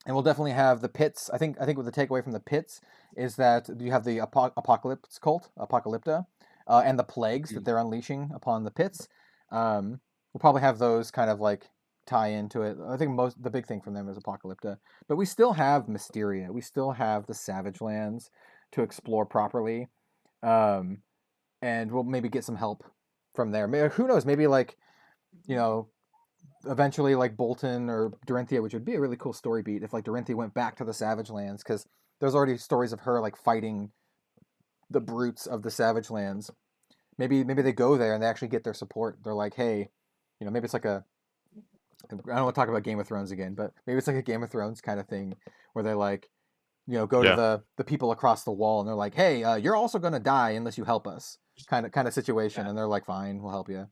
And we'll definitely have the pits. I think what the takeaway from the pits is that you have the Apocalypse cult, Apocalypta, and the plagues that they're unleashing upon the pits. We'll probably have those kind of like tie into it. I think the big thing from them is Apocalypta, but we still have Mysteria. We still have the Savage Lands to explore properly, and we'll maybe get some help from there. Maybe, who knows? Maybe like, eventually like Bolton or Dorinthia, which would be a really cool story beat if like Dorinthia went back to the Savage Lands, because there's already stories of her like fighting the brutes of the Savage Lands. Maybe they go there and they actually get their support. They're like, hey, maybe it's like I don't want to talk about Game of Thrones again, but maybe it's like a Game of Thrones kind of thing where they like, go to the people across the wall and they're like, hey, you're also going to die unless you help us, kind of situation. And they're like, fine, we'll help you.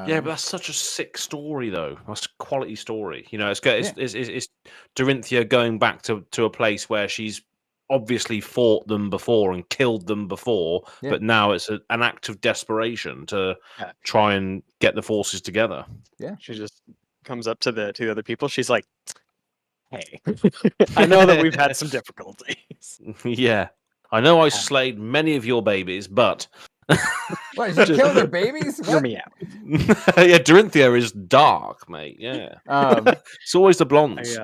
Yeah, but that's such a sick story, though. That's a quality story. It's Dorinthia going back to a place where she's obviously fought them before and killed them before, but now it's an act of desperation to try and get the forces together. Yeah, she just comes up to the other people. She's like, "Hey, I know that we've had some difficulties. Yeah, I know I slayed many of your babies, but." What, did you kill their babies? Hear me out. Yeah, Dorinthia is dark, mate. Yeah, it's always the blondes.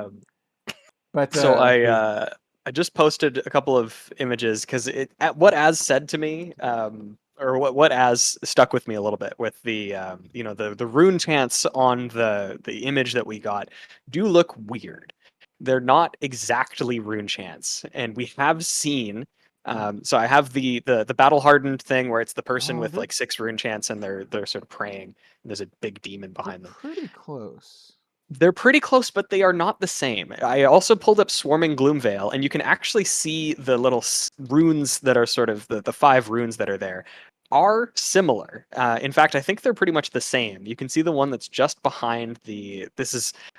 I just posted a couple of images because what Az said to me, or what Az stuck with me a little bit with the the rune chants on the image that we got do look weird. They're not exactly rune chants, and we have seen. So I have the battle hardened thing where it's the person with like 6 rune chants and they're sort of praying. And there's a big demon behind them. Pretty close. They're pretty close, but they are not the same. I also pulled up Swarming Gloomvale, and you can actually see the little runes that are sort of the 5 runes that are there are similar. In fact, I think they're pretty much the same. You can see the one that's just behind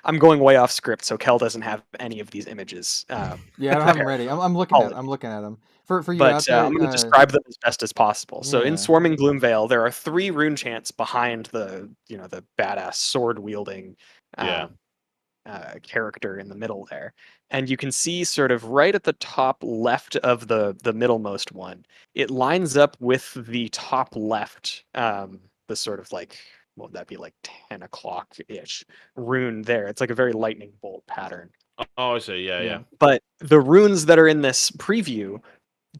I'm going way off script, so Kel doesn't have any of these images. Yeah, I don't have them ready. I'm looking at them. For you out there, I'm going to describe them as best as possible. So in Swarming Gloomvale, there are 3 rune chants behind the badass sword wielding character in the middle there, and you can see sort of right at the top left of the middlemost one, it lines up with the top left, the sort of like, what would that be, like 10 o'clock ish rune there. It's like a very lightning bolt pattern. Oh, I see. Yeah. But the runes that are in this preview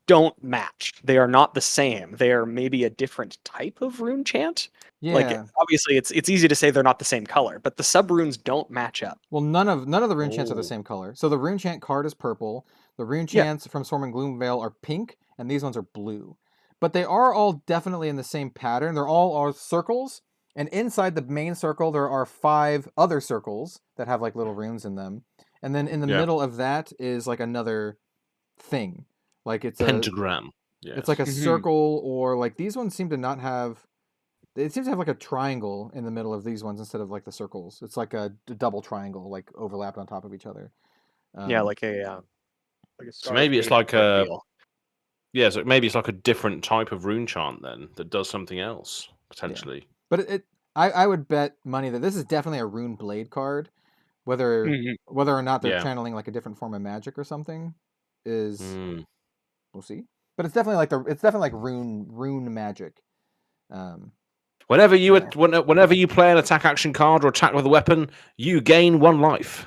don't match. They are not the same. They are maybe a different type of rune chant. Yeah. Like, obviously it's easy to say they're not the same color, but the sub runes don't match up. Well, none of the rune chants are the same color. So the rune chant card is purple. The rune chants from Swarming Gloomvale are pink, and these ones are blue. But they are all definitely in the same pattern. They're all circles, and inside the main circle there are 5 other circles that have like little runes in them. And then in the middle of that is like another thing. Like it's pentagram. It's like a circle, or like these ones seem to not have. It seems to have like a triangle in the middle of these ones instead of like the circles. It's like a double triangle, like overlapped on top of each other. Like a so maybe it's like a so maybe it's like a different type of rune chant then that does something else potentially. Yeah. But I would bet money that this is definitely a rune blade card. Whether or not they're channeling like a different form of magic or something is we'll see. But it's definitely like rune magic. Whenever you play an attack action card or attack with a weapon, you gain 1 life.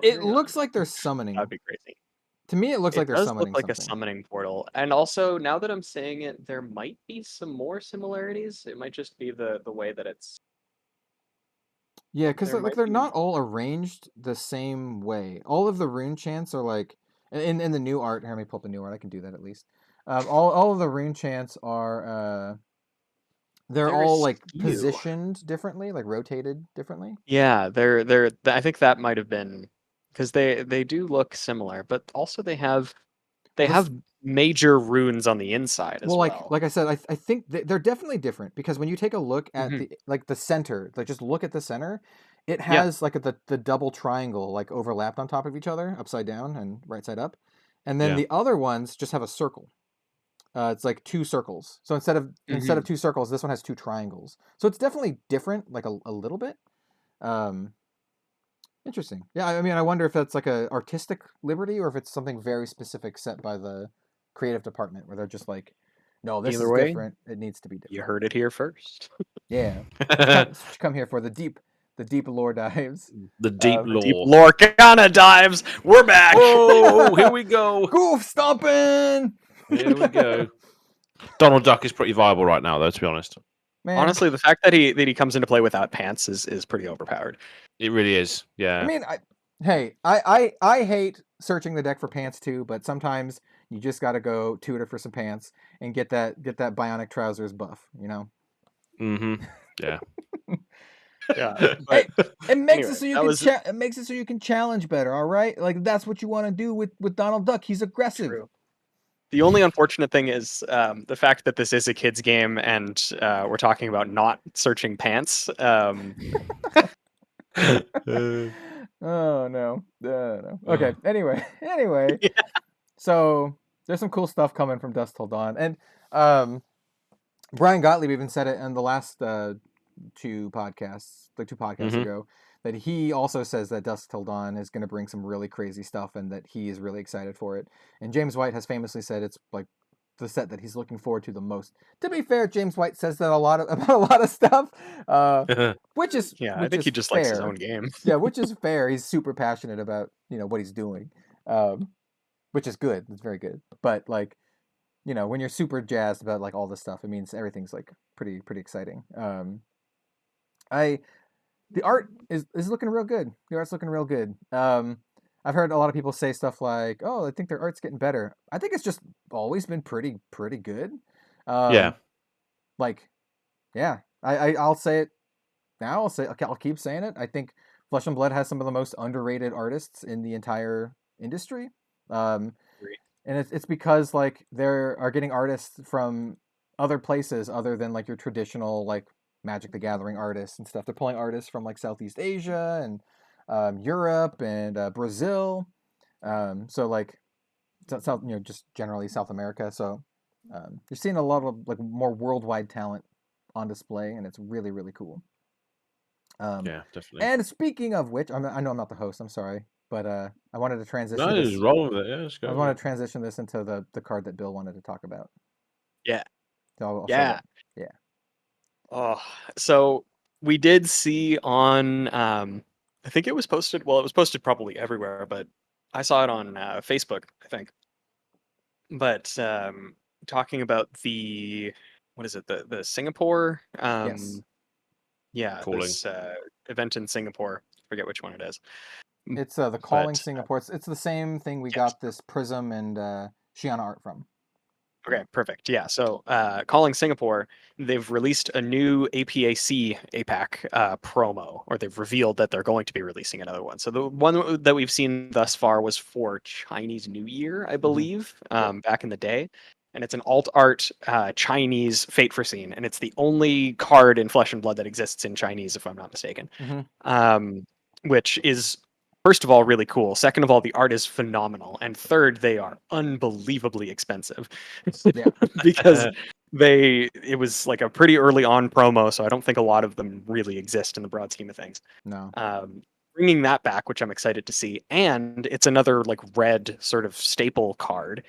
It looks like they're summoning. That'd be crazy. To me, it looks like they're summoning. It does look like a summoning portal. And also, now that I'm saying it, there might be some more similarities. It might just be the way that it's. Yeah, because they're not all arranged the same way. All of the rune chants are like in the new art. Here, let me pull up the new art. I can do that at least. All of the rune chants are they're all like positioned differently, like rotated differently. Yeah, they're. I think that might have been because they do look similar, but also they have They have major runes on the inside as well. Like I said, I think they're definitely different because when you take a look at the center, like just look at the center, it has like the double triangle like overlapped on top of each other, upside down and right side up, and then the other ones just have a circle. It's like 2 circles. So instead of 2 circles, this one has 2 triangles. So it's definitely different, like a little bit. Interesting. Yeah, I mean, I wonder if that's like a artistic liberty or if it's something very specific set by the creative department where they're just like, no, this is different. It needs to be different. You heard it here first. Yeah. Come here for the deep lore dives. The deep lore. Deep lore Kana dives. We're back. Whoa, here we go. Goof stomping. Here we go. Donald Duck is pretty viable right now, though, to be honest. Man. Honestly, the fact that he comes into play without pants is pretty overpowered. It really is. Yeah. I mean, I hate searching the deck for pants too, but sometimes you just got to go tutor for some pants and get that bionic trousers buff, you know. Mm-hmm. Yeah. Yeah. Hey, it makes it so you can it makes it so you can challenge better. All right, like that's what you want to do with Donald Duck. He's aggressive. True. The only unfortunate thing is the fact that this is a kids game and we're talking about not searching pants. Oh no. Okay. Anyway. Yeah. So there's some cool stuff coming from Dusk Till Dawn, and Brian Gottlieb even said it in the last 2 podcasts ago, that he also says that Dusk Till Dawn is going to bring some really crazy stuff and that he is really excited for it. And James White has famously said it's like the set that he's looking forward to the most. To be fair, James White says that about a lot of stuff, which is I think he just likes his own game. Yeah, which is fair. He's super passionate about what he's doing, which is good. It's very good. But like, when you're super jazzed about like all this stuff, it means everything's like pretty exciting. The art is looking real good. The art's looking real good. I've heard a lot of people say stuff like, "Oh, I think their art's getting better." I think it's just always been pretty good. Yeah. Like, yeah. I'll say it now. I'll keep saying it. I think Flesh and Blood has some of the most underrated artists in the entire industry. And it's because like they are getting artists from other places other than like your traditional like Magic the Gathering artists and stuff. They're pulling artists from like Southeast Asia and Europe and Brazil. So like South, just generally South America. So you're seeing a lot of like more worldwide talent on display, and it's really, really cool. Yeah, definitely. And speaking of which, I know I'm not the host. I'm sorry, but I wanted to transition. No, just roll with it. Yeah, let's go. I want to transition this into the card that Bill wanted to talk about. Yeah. So yeah. Oh, so we did see on, I think it was posted. Well, it was posted probably everywhere, but I saw it on Facebook, I think. But talking about what is it? The Singapore? Yes. Yeah, this event in Singapore. I forget which one it is. It's the Calling Singapore. It's the same thing we got this Prism and Shiana art from. Okay, perfect. Yeah, so Calling Singapore, they've released a new APAC promo, or they've revealed that they're going to be releasing another one. So the one that we've seen thus far was for Chinese New Year, I believe, back in the day. And it's an alt art Chinese Fate Foreseen, and it's the only card in Flesh and Blood that exists in Chinese, if I'm not mistaken. Which is, first of all, really cool. Second of all, the art is phenomenal. And third, they are unbelievably expensive. Because it was like a pretty early on promo, so I don't think a lot of them really exist in the broad scheme of things. No. Bringing that back, which I'm excited to see. And it's another like red sort of staple card.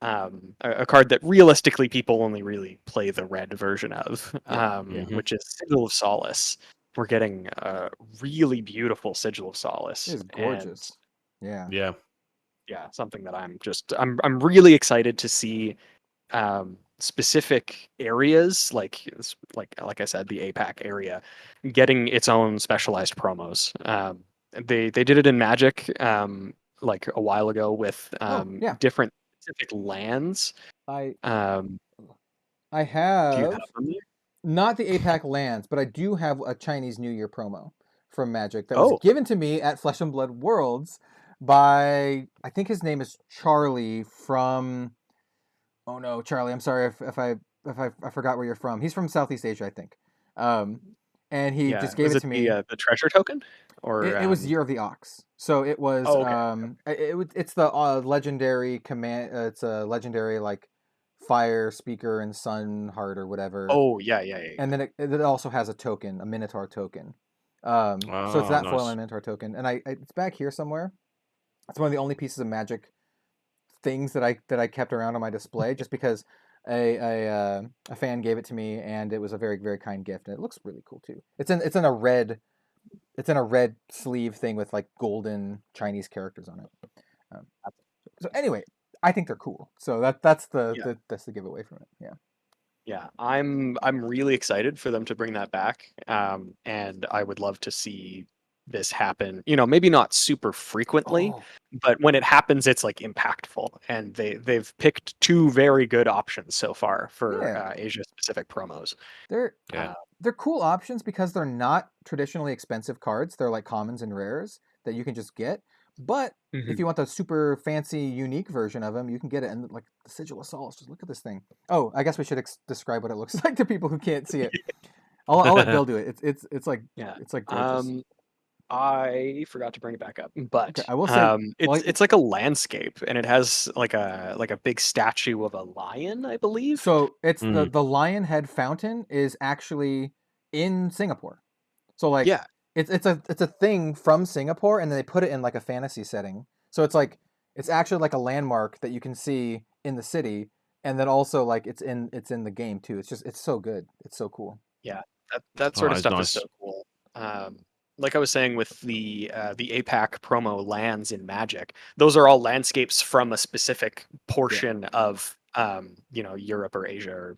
A card that realistically people only really play the red version of, which is Sigil of Solace. We're getting a really beautiful Sigil of Solace. It is gorgeous. Yeah, something that I'm really excited to see. Specific areas like I said, the APAC area getting its own specialized promos. They did it in Magic like a while ago with different specific lands. I have not the APAC lands, but I do have a Chinese New Year promo from Magic that was given to me at Flesh and Blood Worlds by, I think his name is Charlie from. Oh no, Charlie! I'm sorry if I forgot where you're from. He's from Southeast Asia, I think. And he just gave was it to me. the treasure token, or It was Year of the Ox, so it was. Oh, okay. It's the legendary command. It's a legendary like fire speaker and sun heart or whatever. Oh yeah. And then it also has a token, a Minotaur token. So it's that foil and Minotaur token, and it's back here somewhere. It's one of the only pieces of Magic things that I kept around on my display, just because a fan gave it to me, and it was a very, very kind gift, and it looks really cool too. It's in a red sleeve thing with like golden Chinese characters on it. So anyway, I think they're cool. So that's the giveaway from it. Yeah. Yeah, I'm really excited for them to bring that back, and I would love to see this happen. Maybe not super frequently, but when it happens, it's like impactful. And they've picked two very good options so far for Asia specific promos. They're cool options because they're not traditionally expensive cards. They're like commons and rares that you can just get. But if you want the super fancy, unique version of them, you can get it. And like the Sigil Assault, just look at this thing. Oh, I guess we should describe what it looks like to people who can't see it. I'll let Bill do it. It's like gorgeous. I forgot to bring it back up, but okay, I will say it's like a landscape, and it has like a big statue of a lion, I believe. So it's the lion head fountain is actually in Singapore. So like it's a thing from Singapore, and then they put it in like a fantasy setting. So it's actually like a landmark that you can see in the city, and then also like it's in the game too. It's so good. It's so cool. Yeah, that sort of stuff is so cool. Like I was saying with the APAC promo lands in Magic, those are all landscapes from a specific portion of Europe or Asia or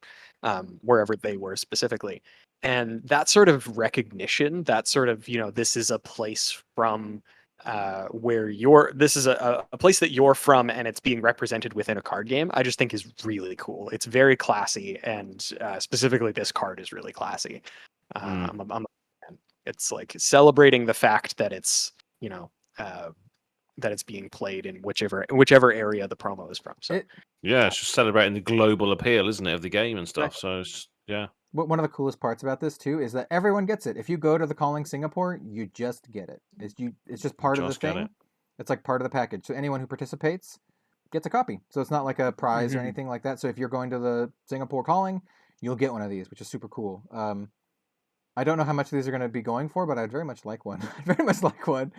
wherever they were specifically. And that sort of recognition, that sort of, this is a place from where this is a place that you're from, and it's being represented within a card game, I just think is really cool. It's very classy, and specifically this card is really classy. I'm a It's like celebrating the fact that it's that it's being played in whichever area the promo is from. So it's just celebrating the global appeal, isn't it, of the game and stuff. So One of the coolest parts about this too is that everyone gets it. If you go to the Calling Singapore, you just get it. It's just part of the thing. It's like part of the package. So anyone who participates gets a copy. So it's not like a prize or anything like that. So if you're going to the Singapore Calling, you'll get one of these, which is super cool. I don't know how much these are going to be going for, but I'd very much like one. I'd very much like one.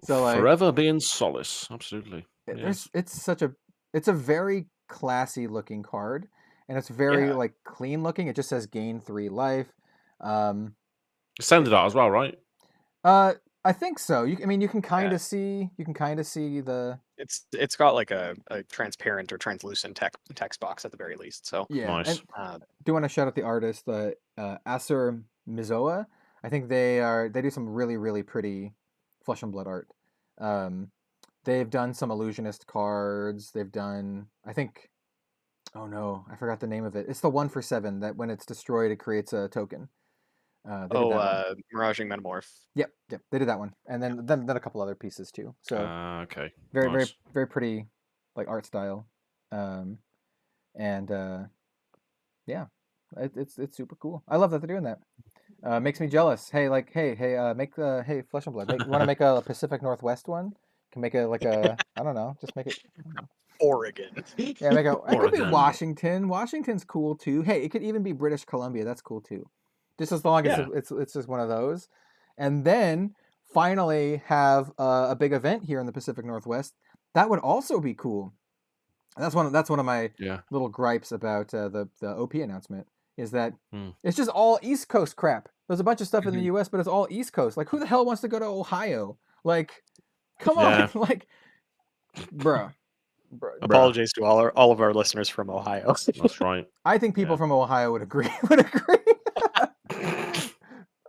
So forever be in solace. Absolutely. It's a very classy looking card, and it's very like clean looking. It just says gain 3 life. Standard art as well, right? I think so. You can kind of see the. It's got like a transparent or translucent text box at the very least. So nice. And, do want to shout out the artist, Asur Mizoa. I think they do some really, really pretty Flesh and Blood art. They've done some illusionist cards. They've done, I think, oh no, I forgot the name of it. It's the 1/7 that when it's destroyed, it creates a token. Miraging Metamorph. Yep, they did that one, and then a couple other pieces too. So okay, very, nice. very, very pretty, like art style, it's super cool. I love that they're doing that. Makes me jealous. Hey, make Flesh and Blood. Want to make a Pacific Northwest one? Can make I don't know, just make it. Oregon. Yeah, it could be Washington. Washington's cool too. Hey, it could even be British Columbia. That's cool too. Just as long as it's just one of those, and then finally have a big event here in the Pacific Northwest. That would also be cool. And that's one of my little gripes about the OP announcement is that it's just all East Coast crap. There's a bunch of stuff in the U.S., but it's all East Coast. Like, who the hell wants to go to Ohio? Like, come on, like, bruh. Apologies to all of our listeners from Ohio. That's right. I think people from Ohio would agree.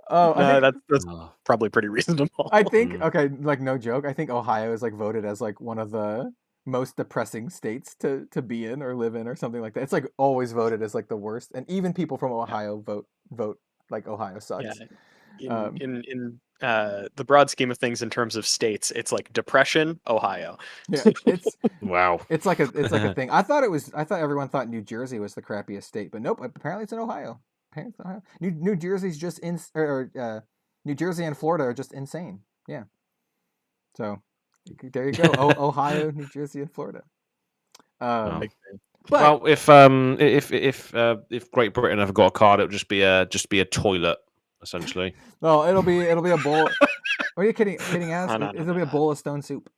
That's probably pretty reasonable. I think like no joke. I think Ohio is like voted as like one of the most depressing states to be in or live in or something like that. It's like always voted as like the worst, and even people from Ohio vote like Ohio sucks. In the broad scheme of things, in terms of states, it's like Depression, Ohio. Yeah, Wow. it's like a thing. I thought everyone thought New Jersey was the crappiest state, but nope. Apparently, it's in Ohio. Apparently, it's Ohio. New Jersey's just New Jersey and Florida are just insane. Yeah. So there you go. Ohio, New Jersey, and Florida. Wow. But, well, if Great Britain ever got a card, it would just be a toilet, essentially. well, it'll be a bowl. Are you kidding us? No. It'll be a bowl of stone soup.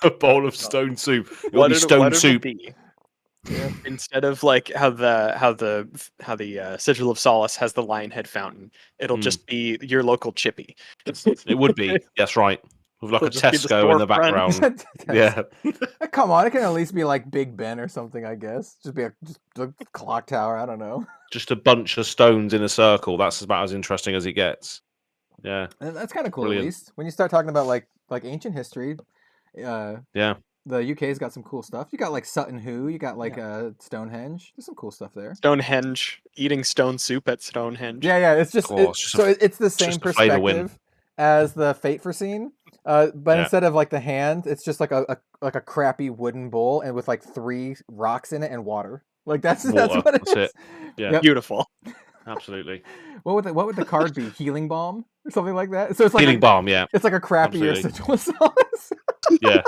A bowl of stone soup. It'll What be it'll- stone what it'll soup. be, Yeah. instead of like how the Sigil of Solace has the lion head fountain, it'll just be your local chippy. It would be. That's right. With like a It'll just be the Tesco in the storefront. background. Yeah. Come on, it can at least be like Big Ben or something, I guess. Just be a clock tower. I don't know. Just a bunch of stones in a circle. That's about as interesting as it gets. Yeah. And that's kind of cool, Brilliant. at least. When you start talking about like ancient history, Yeah. the UK's got some cool stuff. You got like Sutton Hoo, you got like Stonehenge. There's some cool stuff there. Stonehenge, eating stone soup at Stonehenge. Yeah. It's just Oh, it's just it's the same just a flavour win. perspective as the Fate for scene. But Yeah. instead of like the hand, it's just like a crappy wooden bowl and with like 3 rocks in it and water. Like that's Water, what it that's is. it. Yeah. Yep. Beautiful. Absolutely. What would the card be? Healing balm or something like that. So it's like Healing balm, yeah. It's like a crappier Absolutely. Sigil of Solace. Yeah.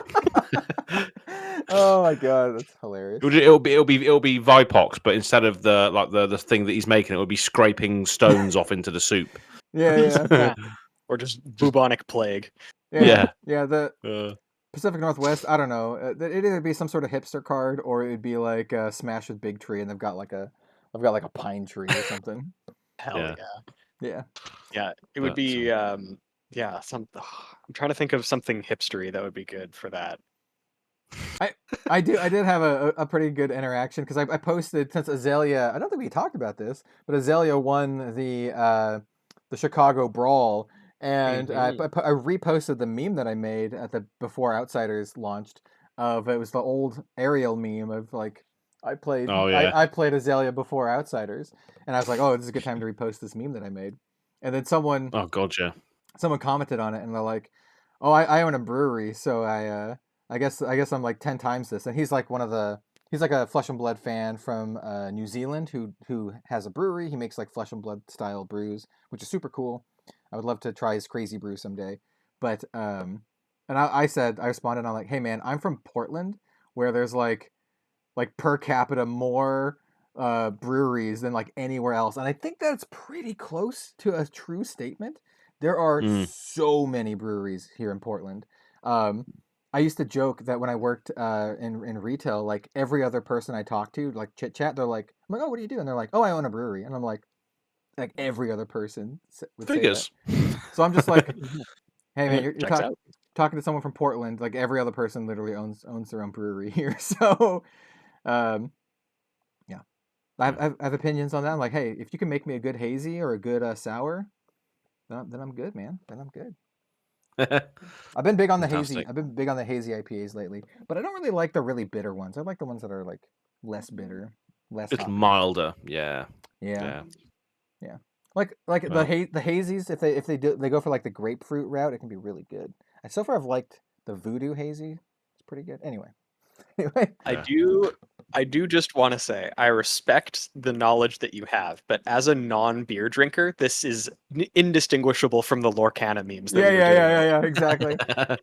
Oh my god, that's hilarious. It'll be Vipox, but instead of the thing that he's making, it would be scraping stones off into the soup. Yeah. Or just bubonic plague. Yeah. The Pacific Northwest. I don't know. It'd either be some sort of hipster card, or it'd be like Smash with Big Tree, and they've got like a pine tree or something. Hell Yeah. Yeah. Yeah. It would be I'm trying to think of something hipstery that would be good for that. I did have a pretty good interaction because I posted, since Azalea. I don't think we talked about this, but Azalea won the Chicago Brawl. And I reposted the meme that I made at the before Outsiders launched. It was the old Ariel meme of like I played I played Azalea before Outsiders, and I was like, oh, this is a good time to repost this meme that I made. And then someone commented on it, and they're like, oh, I own a brewery, so I guess I'm like 10 times this. And he's like he's like a Flesh and Blood fan from New Zealand who has a brewery. He makes like Flesh and Blood style brews, which is super cool. I would love to try his crazy brew someday. But and I responded, I'm like, hey man, I'm from Portland, where there's like per capita more breweries than like anywhere else, and I think that's pretty close to a true statement. There are so many breweries here in Portland. I used to joke that when I worked in retail, like every other person I talked to, like chit chat, they're like, I'm like, oh, what do you do? And they're like, oh, I own a brewery, and I'm like every other person would say that. So I'm just like, hey man, you're talking to someone from Portland. Like every other person literally owns their own brewery here. So, yeah, I have opinions on that. I'm like, hey, if you can make me a good hazy or a good sour, then I'm good, man. Then I'm good. I've been big on the hazy. I've been big on the hazy IPAs lately, but I don't really like the really bitter ones. I like the ones that are like less bitter, less. It's milder. Yeah. Like Well. the hazies, if they go for like the grapefruit route, it can be really good. And so far, I've liked the Voodoo hazy. It's pretty good. Anyway. I do just want to say I respect the knowledge that you have, but as a non-beer drinker, this is indistinguishable from the Lorcana memes. Yeah, exactly.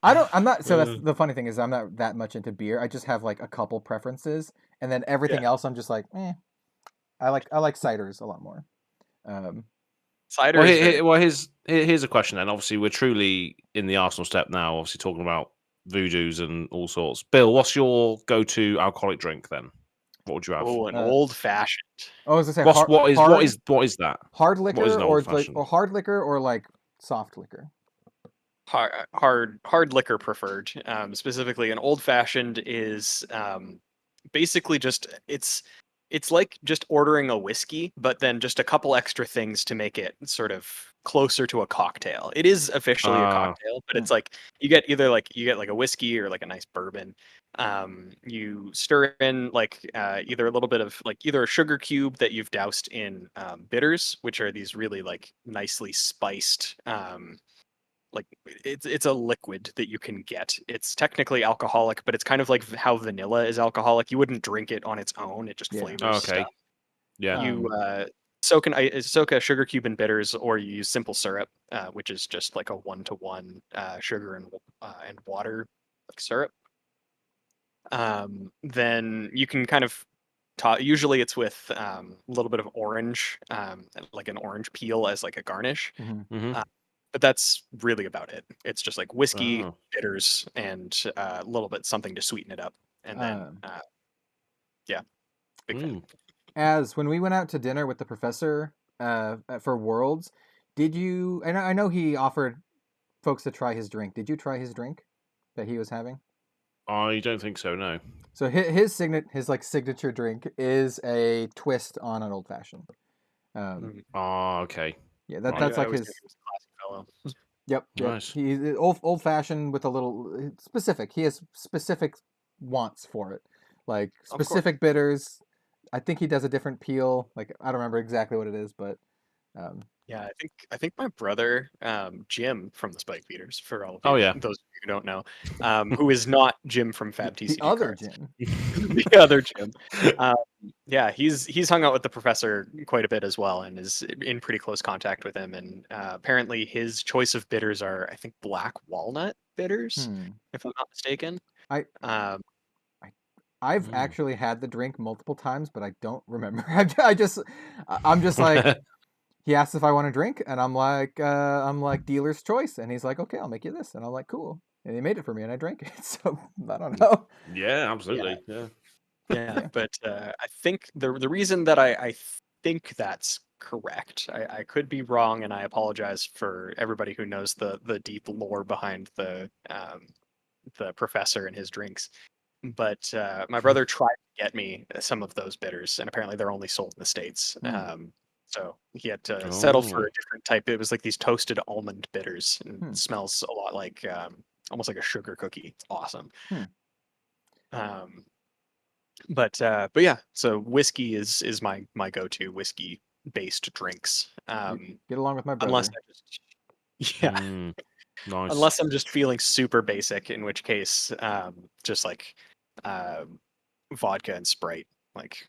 I'm not. So that's the funny thing is I'm not that much into beer. I just have like a couple preferences, and then everything else I'm just like, I like ciders a lot more. Ciders. Here's a question then. Obviously, we're truly in the Arsenal step now. Obviously, talking about voodoos and all sorts. Bill, what's your go-to alcoholic drink then? What would you have? Oh, an old fashioned. Oh, I was gonna say, what is that? Hard liquor or hard liquor or like soft liquor? Hard liquor preferred. Specifically, an old fashioned is basically just it's it's like just ordering a whiskey, but then just a couple extra things to make it sort of closer to a cocktail. It is officially a cocktail, but it's like you get like a whiskey or like a nice bourbon. You stir in like either a little bit of like either a sugar cube that you've doused in bitters, which are these really like nicely spiced like it's a liquid that you can get. It's technically alcoholic, but it's kind of like how vanilla is alcoholic. You wouldn't drink it on its own. It just flavors stuff. Yeah. You soak a sugar cube in bitters, or you use simple syrup, which is just like a 1-to-1 sugar and water like syrup. Then you can kind of usually it's with a little bit of orange, like an orange peel as like a garnish. But that's really about it. It's just like whiskey, bitters, and a little bit something to sweeten it up. And then, yeah, big fan. As when we went out to dinner with the professor for Worlds, did you? I know he offered folks to try his drink. Did you try his drink that he was having? I don't think so. No. So his signature drink is a twist on an old fashioned. Okay. Yeah, that's like his. Yep. Nice. He's old fashioned with a little specific. He has specific wants for it, like specific bitters. I think he does a different peel. Like I don't remember exactly what it is, but yeah, I think my brother Jim from the Spike Beaters, for all of you, those of you who don't know, who is not Jim from Fab TCG. The other Jim. The other Jim. Yeah, he's hung out with the professor quite a bit as well, and is in pretty close contact with him. And apparently, his choice of bitters are, I think, black walnut bitters, if I'm not mistaken. I've actually had the drink multiple times, but I don't remember. I'm just like. He asked if I want a drink, and I'm like dealer's choice, and he's like, okay, I'll make you this, and I'm like, cool, and he made it for me, and I drank it. So I don't know. Yeah, absolutely. Yeah. But I think the reason that I think that's correct, I could be wrong, and I apologize for everybody who knows the deep lore behind the professor and his drinks. But my brother tried to get me some of those bitters, and apparently they're only sold in the States. So he had to settle for a different type. It was like these toasted almond bitters, and it smells a lot like almost like a sugar cookie. It's awesome. But yeah, so whiskey is my go-to whiskey based drinks. Get along with my brother. Unless I just nice. Unless I'm just feeling super basic, in which case just like vodka and Sprite, like.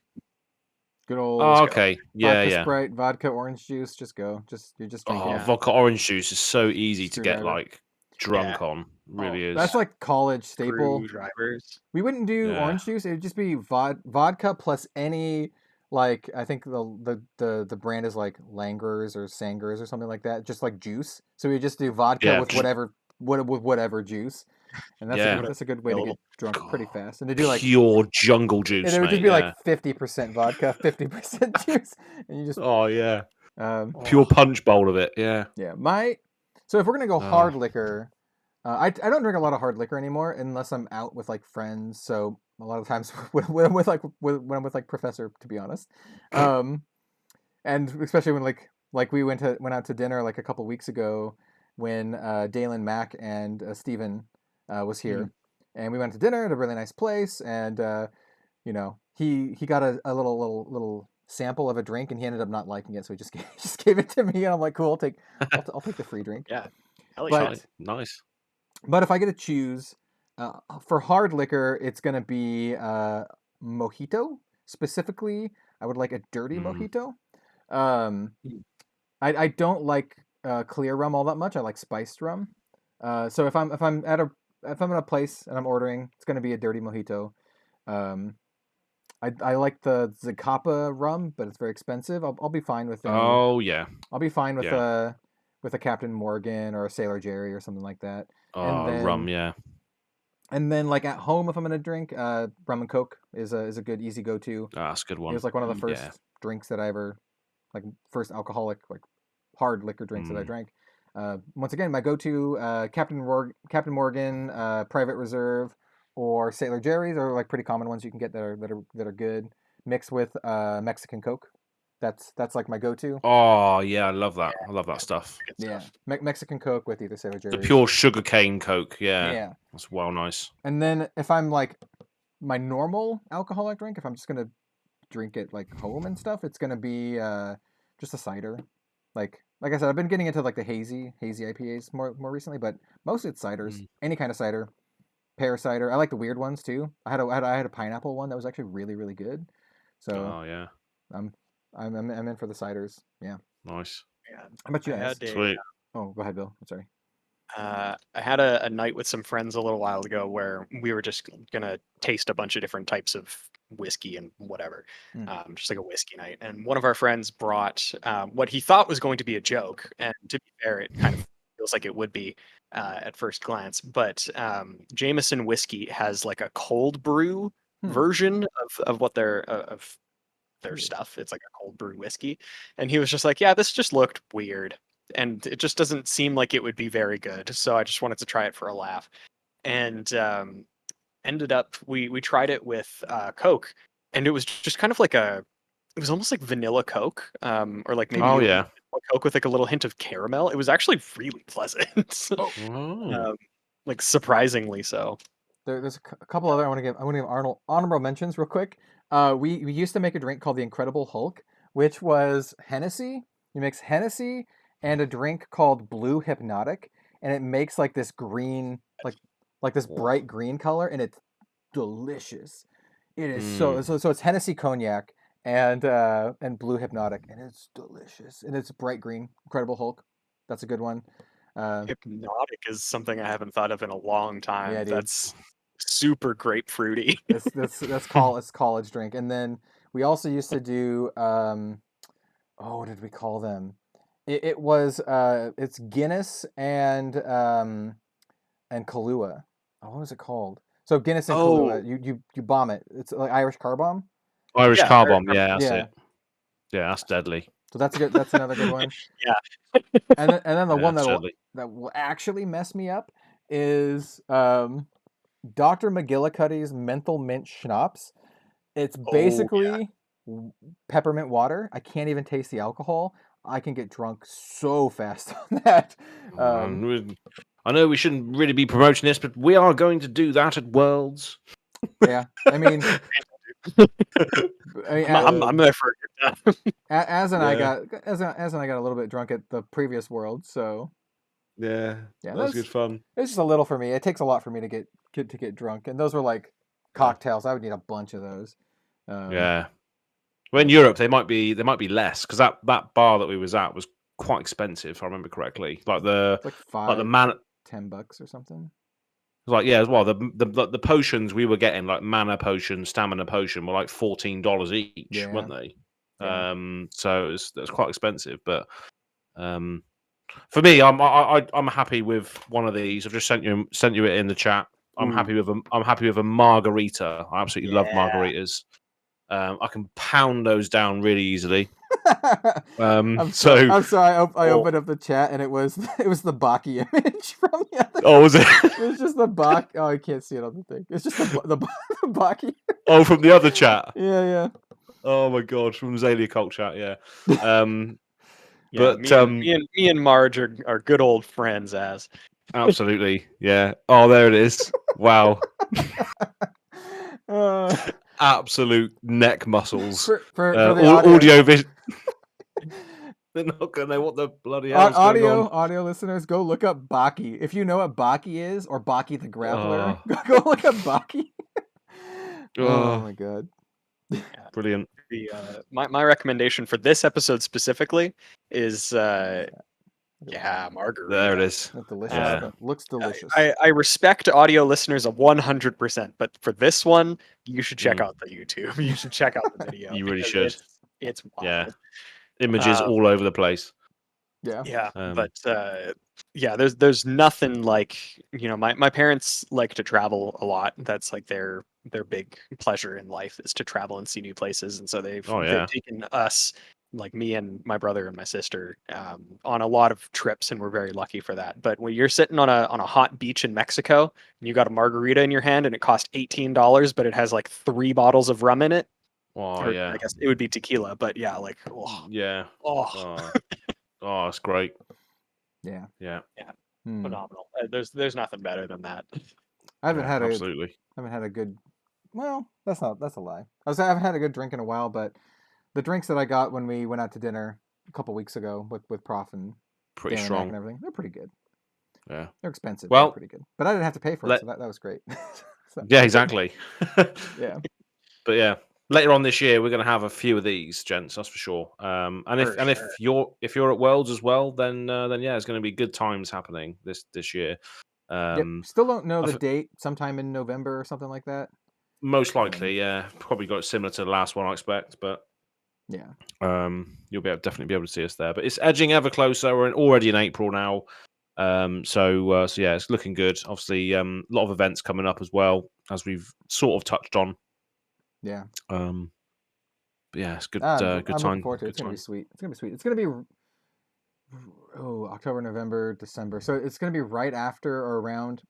Good old. Okay. Yeah. Sprite, vodka, orange juice. Just go. You're just drinking. Vodka orange juice is so easy to get like drunk on. Really is. That's like college staple. Drivers. We wouldn't do orange juice. It would just be vodka plus any like I think the brand is like Langers or Sangers or something like that. Just like juice. So we just do vodka with whatever juice. And that's a good way to get drunk pretty fast. And to do like pure jungle juice. And it would just be like 50% vodka, 50% juice, and you just pure punch bowl of it. Yeah. So if we're gonna go hard liquor, I don't drink a lot of hard liquor anymore unless I'm out with like friends. So a lot of times when I'm with like Professor, to be honest, and especially when like we went out to dinner like a couple weeks ago when Dalen Mack and Steven was here, and we went to dinner at a really nice place, and he got a little sample of a drink, and he ended up not liking it, so he just gave it to me, and I'm like, cool, I'll take the free drink. Yeah, nice. But if I get to choose for hard liquor, it's gonna be mojito specifically. I would like a dirty mojito. I don't like clear rum all that much. I like spiced rum. So if I'm at a place and I'm ordering, it's going to be a dirty mojito. I like the Zacapa rum, but it's very expensive. I'll be fine with I'll be fine with a Captain Morgan or a Sailor Jerry or something like that. Rum, And then like at home, if I'm going to drink, rum and Coke is a good easy go-to. That's a good one. It was like one of the first drinks that I ever, like first alcoholic like hard liquor drinks that I drank. Once again, my go-to Captain Morgan, Private Reserve, or Sailor Jerry's are like pretty common ones you can get that are good. mixed with Mexican Coke. That's like my go-to. Oh yeah, I love that. I love that stuff. Good Yeah, stuff. Mexican Coke with either soda The jerry. pure sugarcane Coke. Yeah, Yeah, that's well nice. and then if I'm like my normal alcoholic drink, if I'm just gonna drink it like home and stuff, it's gonna be just a cider. Like I said, I've been getting into like the hazy IPAs more recently, but mostly it's ciders. Any kind of cider, pear cider. I like the weird ones too. I had a pineapple one that was actually really good. So Oh yeah, I'm in for the ciders. Yeah. nice. Yeah. How about you I guys? had Sweet. Oh, go ahead, Bill. I'm sorry. I had a night with some friends a little while ago where we were just gonna taste a bunch of different types of whiskey and whatever, just like a whiskey night. And one of our friends brought what he thought was going to be a joke, and to be fair, it kind of feels like it would be at first glance. But Jameson whiskey has like a cold brew version of what of their stuff. It's like a cold brew whiskey, and he was just like, "Yeah, this just looked weird." And it just doesn't seem like it would be very good. So I just wanted to try it for a laugh. And ended up, we tried it with Coke. And it was just kind of like it was almost like vanilla Coke. Or like maybe Oh yeah. Coke with like a little hint of caramel. It was actually really pleasant. Oh. Like surprisingly so. There's a couple other I want to give Arnold honorable mentions real quick. We used to make a drink called the Incredible Hulk, which was Hennessy. You mix Hennessy and a drink called Blue Hypnotic, and it makes like this green, like this bright green color, and it's delicious. It is so it's Hennessy cognac and Blue Hypnotic, and it's delicious, and it's bright green. Incredible Hulk, that's a good one. Hypnotic is something I haven't thought of in a long time. Yeah, dude. That's super grapefruity. That's college drink, and then we also used to do what did we call them? It was it's Guinness and Kahlua. Oh, what was it called? So Guinness and Kahlua, you bomb it. It's like Irish car bomb. Irish car bomb. Yeah, that's Yeah. it. Yeah, that's deadly. So that's good. That's another good one. Yeah. And then the one deadly. that will actually mess me up is Dr. McGillicuddy's Menthol Mint Schnapps. It's basically peppermint water. I can't even taste the alcohol. I can get drunk so fast on that. I know we shouldn't really be promoting this, but we are going to do that at Worlds. Yeah, I mean, I'm there for a good time. as and I got a little bit drunk at the previous World, so Yeah, that was good fun. It's just a little for me. It takes a lot for me to get drunk, and those were like cocktails. I would need a bunch of those. Yeah. Well, in Europe, they might be less because that bar that we was at was quite expensive, if I remember correctly. Like like $10 or something. Like as well. The potions we were getting, like mana potion, stamina potion, were like $14 each, weren't they? Yeah. So it was quite expensive. But for me, I'm happy with one of these. I've just sent you it in the chat. I'm happy with a margarita. I absolutely love margaritas. I can pound those down really easily. I'm sorry. I opened up the chat and it was the Baki image from the other. Oh, was it? It was just the Baki. Oh, I can't see it on the thing. It's just the Baki. Oh, from the other chat. Yeah. Oh my god, from Zalia Cult chat. Yeah. But me and Marge are good old friends. Absolutely. Yeah. Oh, there it is. Wow. Absolute neck muscles. For the audio vision. They're not gonna know what the bloody hell is going on. Audio listeners, go look up Baki. If you know what Baki is, or Baki the Grappler, go look up Baki. Oh my god. Brilliant. My recommendation for this episode specifically is margarita. There it is. That's delicious. Looks delicious. I respect audio listeners 100%, but for this one, you should check out the YouTube. You should check out the video. You really should. It's wild. Yeah. Images all over the place. Yeah. But there's nothing like, my parents like to travel a lot. That's like their big pleasure in life is to travel and see new places, and so they've taken us, like me and my brother and my sister, on a lot of trips, and we're very lucky for that. But when you're sitting on a hot beach in Mexico and you got a margarita in your hand and it costs $18, but it has like 3 bottles of rum in it, Oh Or yeah, I guess it would be tequila, but yeah, like yeah. oh, Oh, it's great. Yeah. Yeah, phenomenal. There's nothing better than that. I haven't had absolutely. a good. Well, that's a lie. I haven't had a good drink in a while, but the drinks that I got when we went out to dinner a couple weeks ago with Prof and Pretty Dan strong. and everything, they're pretty good. Yeah. They're expensive, but Well, they're pretty good. But I didn't have to pay for it, let so that was great. So, yeah, exactly. yeah. But yeah, later on this year we're going to have a few of these, gents. That's for sure. And if you're at Worlds as well, then yeah, it's going to be good times happening this year. Yep. Still don't know the date. Sometime in November or something like that. Most likely, yeah. Probably got similar to the last one, I expect. But yeah, you'll definitely be able to see us there. But it's edging ever closer. We're already in April now. So yeah, it's looking good. Obviously, a lot of events coming up as well, as we've sort of touched on. Yeah. But yeah, it's good. I'm Good time. looking forward to it. It's gonna be sweet. It's gonna be sweet. It's gonna be October, November, December. So it's gonna be right after or around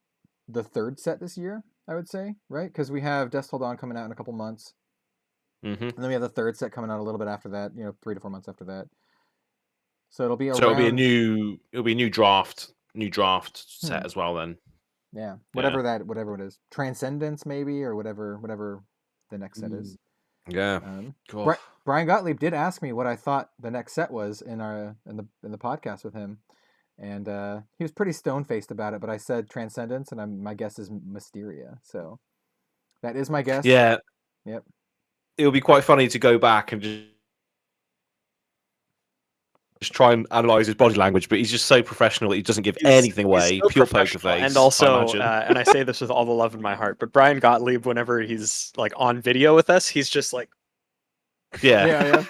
the third set this year, I would say, right? Because we have DUSK TILL DAWN coming out in a couple months, and then we have the third set coming out a little bit after that. 3 to 4 months after that. So it'll be around. So it'll be a new draft set as well then. Yeah, whatever it is, Transcendence maybe, or whatever the next set is. Yeah. Brian Gottlieb did ask me what I thought the next set was in the podcast with him, and he was pretty stone faced about it. But I said Transcendence, and my guess is Mysteria. So that is my guess. Yeah. Yep. It would be quite funny to go back and just try and analyze his body language, but he's just so professional that he doesn't give anything away. So pure poker face. And also, and I say this with all the love in my heart, but Brian Gottlieb, whenever he's like on video with us, he's just like, yeah.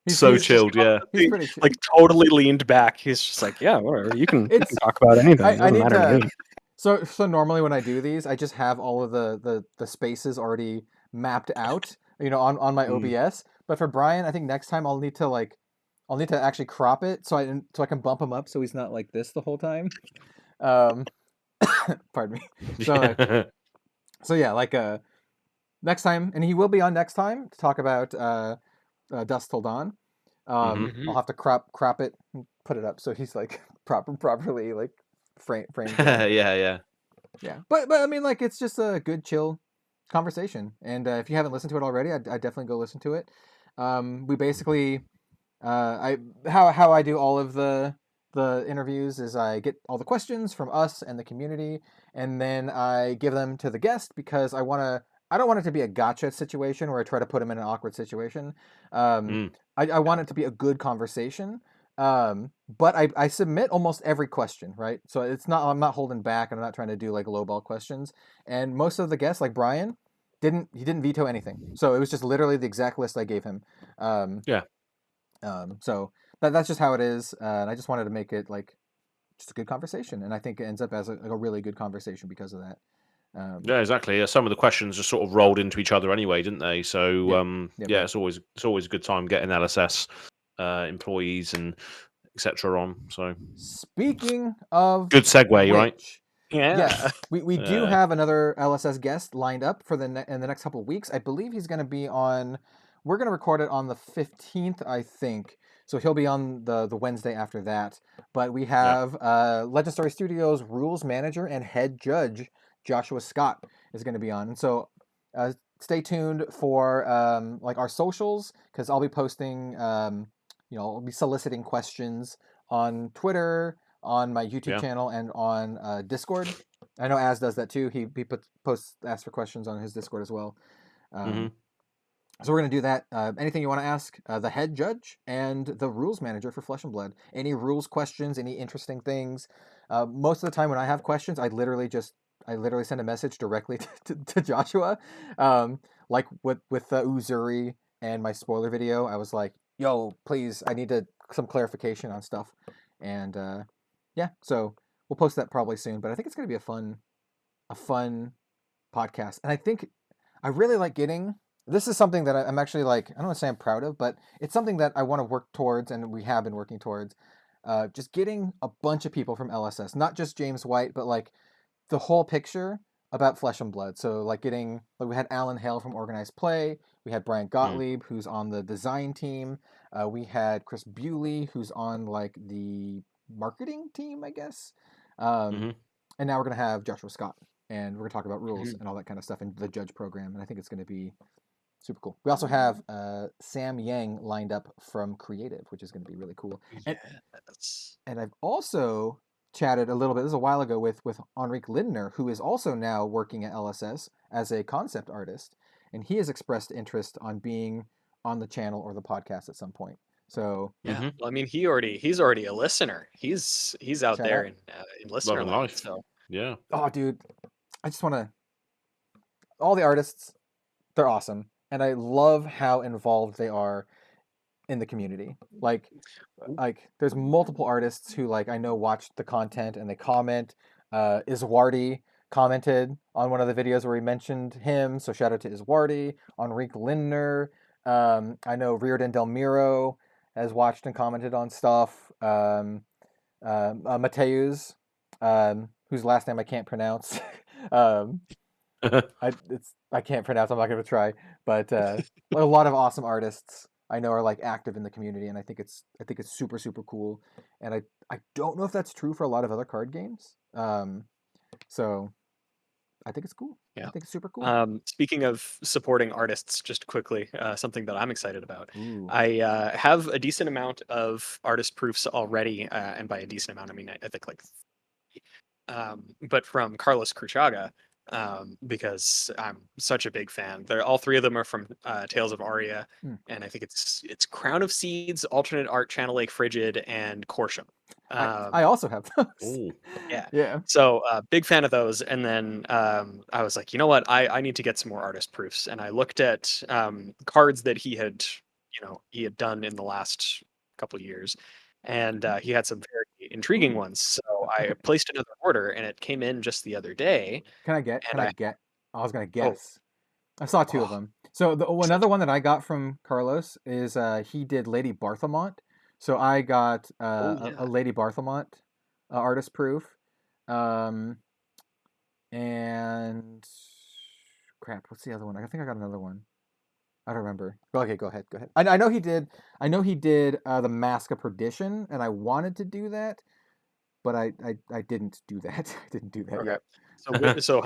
He's chilled, yeah. He's pretty chill. Like totally leaned back. He's just like, yeah, whatever. You can talk about anything. It doesn't matter to me. So normally when I do these, I just have all of the spaces already mapped out, on my OBS. But for Brian, I think next time I'll need to actually crop it so I can bump him up so he's not like this the whole time. Pardon me. So yeah, like next time, and he will be on next time to talk about DUSK TILL DAWN. I'll have to crop it and put it up so he's like properly like framed. Yeah. But I mean, like, it's just a good chill conversation, and if you haven't listened to it already, I'd definitely go listen to it. We basically how I do all of the interviews is I get all the questions from us and the community, and then I give them to the guest because I don't want it to be a gotcha situation where I try to put them in an awkward situation. I want it to be a good conversation. But I submit almost every question, right? So I'm not holding back, and I'm not trying to do like lowball questions. And most of the guests, like Brian, didn't veto anything. So it was just literally the exact list I gave him. So that's just how it is. And I just wanted to make it like just a good conversation, and I think it ends up as a really good conversation because of that. Yeah, exactly. Yeah, some of the questions just sort of rolled into each other anyway, didn't they? So it's always a good time getting LSS employees and etc. on. So speaking of good segue, right? Yeah. We do have another LSS guest lined up for in the next couple of weeks. I believe he's going to be on. We're going to record it on the 15th, I think. So he'll be on the Wednesday after that. But we have Legend Story Studios rules manager and head judge Joshua Scott is going to be on. And so stay tuned for like our socials, because I'll be posting, I'll be soliciting questions on Twitter, on my YouTube channel, and on Discord. I know Az does that too. He asks for questions on his Discord as well. So we're going to do that. Anything you want to ask the head judge and the rules manager for Flesh and Blood. Any rules questions, any interesting things. Most of the time when I have questions, I literally send a message directly to Joshua. Like with Uzuri and my spoiler video, I was like, yo, please, I need some clarification on stuff. And so we'll post that probably soon. But I think it's going to be a fun podcast. And I think I really like getting... This is something that I'm actually like, I don't want to say I'm proud of, but it's something that I want to work towards, and we have been working towards. Just getting a bunch of people from LSS, not just James White, but like the whole picture about Flesh and Blood. So like we had Alan Hale from Organized Play, we had Brian Gottlieb who's on the design team, we had Chris Bewley who's on like the marketing team, I guess, and now we're gonna have Joshua Scott, and we're gonna talk about rules and all that kind of stuff and the judge program, and I think it's gonna be super cool. We also have Sam Yang lined up from Creative, which is going to be really cool. And I've also chatted a little bit, this is a while ago, with Henrik Lindner, who is also now working at LSS as a concept artist, and he has expressed interest on being on the channel or the podcast at some point. So yeah, well, I mean, he's already a listener. He's out there in listener life. So yeah. Oh, dude, I just want to. All the artists, they're awesome, and I love how involved they are in the community. Like there's multiple artists who like I know watch the content and they comment. Iswardi commented on one of the videos where he mentioned him, so shout out to Iswardi. Henrik Lindner. I know Riordan Del Miro has watched and commented on stuff. Mateus, whose last name I can't pronounce. I can't pronounce. I'm not going to try. But a lot of awesome artists I know are like active in the community, and I think it's super super cool. And I don't know if that's true for a lot of other card games. So I think it's cool. Yeah. I think it's super cool. Speaking of supporting artists, just quickly, something that I'm excited about. Ooh. I have a decent amount of artist proofs already, and by a decent amount, I mean I think like, but from Carlos Cruchaga, because I'm such a big fan. All three of them are from Tales of Aria, and I think it's Crown of Seeds, Alternate Art, Channel Lake Frigid, and Corsham. I also have those. Yeah. So big fan of those. And then I was like, you know what? I need to get some more artist proofs. And I looked at cards that he had done in the last couple of years, and he had some very intriguing ones. So I placed another order, and it came in just the other day. Can I get? I was gonna guess. I saw two of them. So another one that I got from Carlos is he did Lady Barthelmont. So I got a Lady Barthelmont artist proof, and crap, what's the other one? I think I got another one. I don't remember. Okay, go ahead. I know he did. The Mask of Perdition, and I wanted to do that, but I didn't do that. I didn't do that Okay. yet. So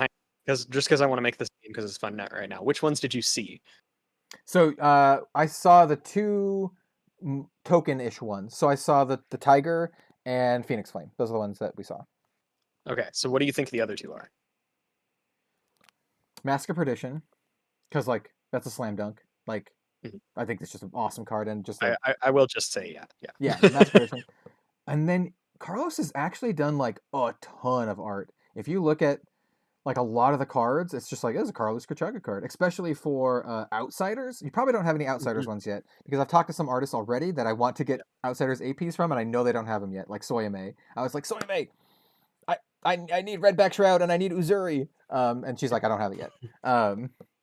because I want to make this game because it's fun right now. Which ones did you see? So I saw the two token-ish ones. So I saw the Tiger and Phoenix Flame. Those are the ones that we saw. Okay, so what do you think the other two are? Mask of Perdition, because like that's a slam dunk. Like I think it's just an awesome card, and just like, I will just say yeah. Mask of Perdition. And then Carlos has actually done like a ton of art. If you look at like a lot of the cards, it's just like, this is a Carlos Cruchaga card, especially for Outsiders. You probably don't have any Outsiders ones yet, because I've talked to some artists already that I want to get Outsiders APs from, and I know they don't have them yet, like Soyame. I was like, Soyame, I need Redback Shroud and I need Uzuri. And she's like, I don't have it yet.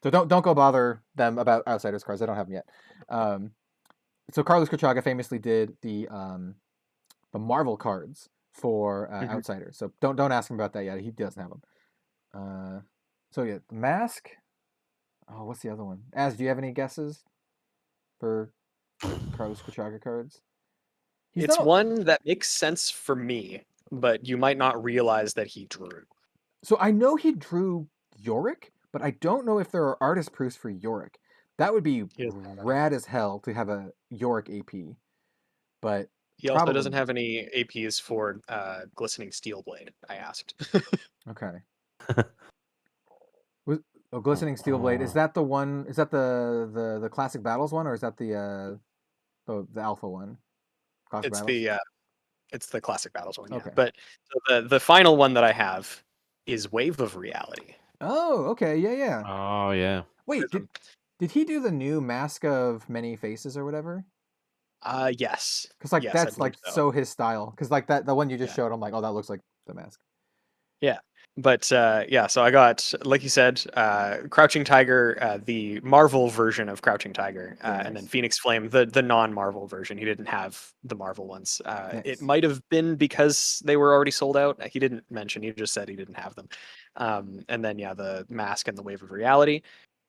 So don't go bother them about Outsiders cards. I don't have them yet. So Carlos Cruchaga famously did the Marvel cards for Outsiders. So don't ask him about that yet. He doesn't have them. So yeah, the Mask. Oh, what's the other one? Az, do you have any guesses for Carlos Cruchaga cards? It's one that makes sense for me, but you might not realize that he drew. So I know he drew Yorick, but I don't know if there are artist proofs for Yorick. That would be rad as hell to have a Yorick AP. But he also doesn't have any APs for Glistening Steelblade, I asked. Okay. Glistening Steelblade, is that the one? Is that the Classic Battles one, or is that the Alpha one? It's the Classic Battles one. Yeah. Okay. But the final one that I have is Wave of Reality. Oh, okay, yeah. Oh, yeah. Wait, did he do the new Mask of Many Faces or whatever? Yes. Because like that's like so his style. Because like the one you just showed, I'm like, oh, that looks like the Mask. Yeah. But yeah, so I got, like you said, Crouching Tiger, the Marvel version of Crouching Tiger, and then nice. Phoenix Flame, the non-Marvel version. He didn't have the Marvel ones. It Nice. might have been because they were already sold out. He didn't mention. He just said he didn't have them. And then yeah, the Mask and the Wave of Reality.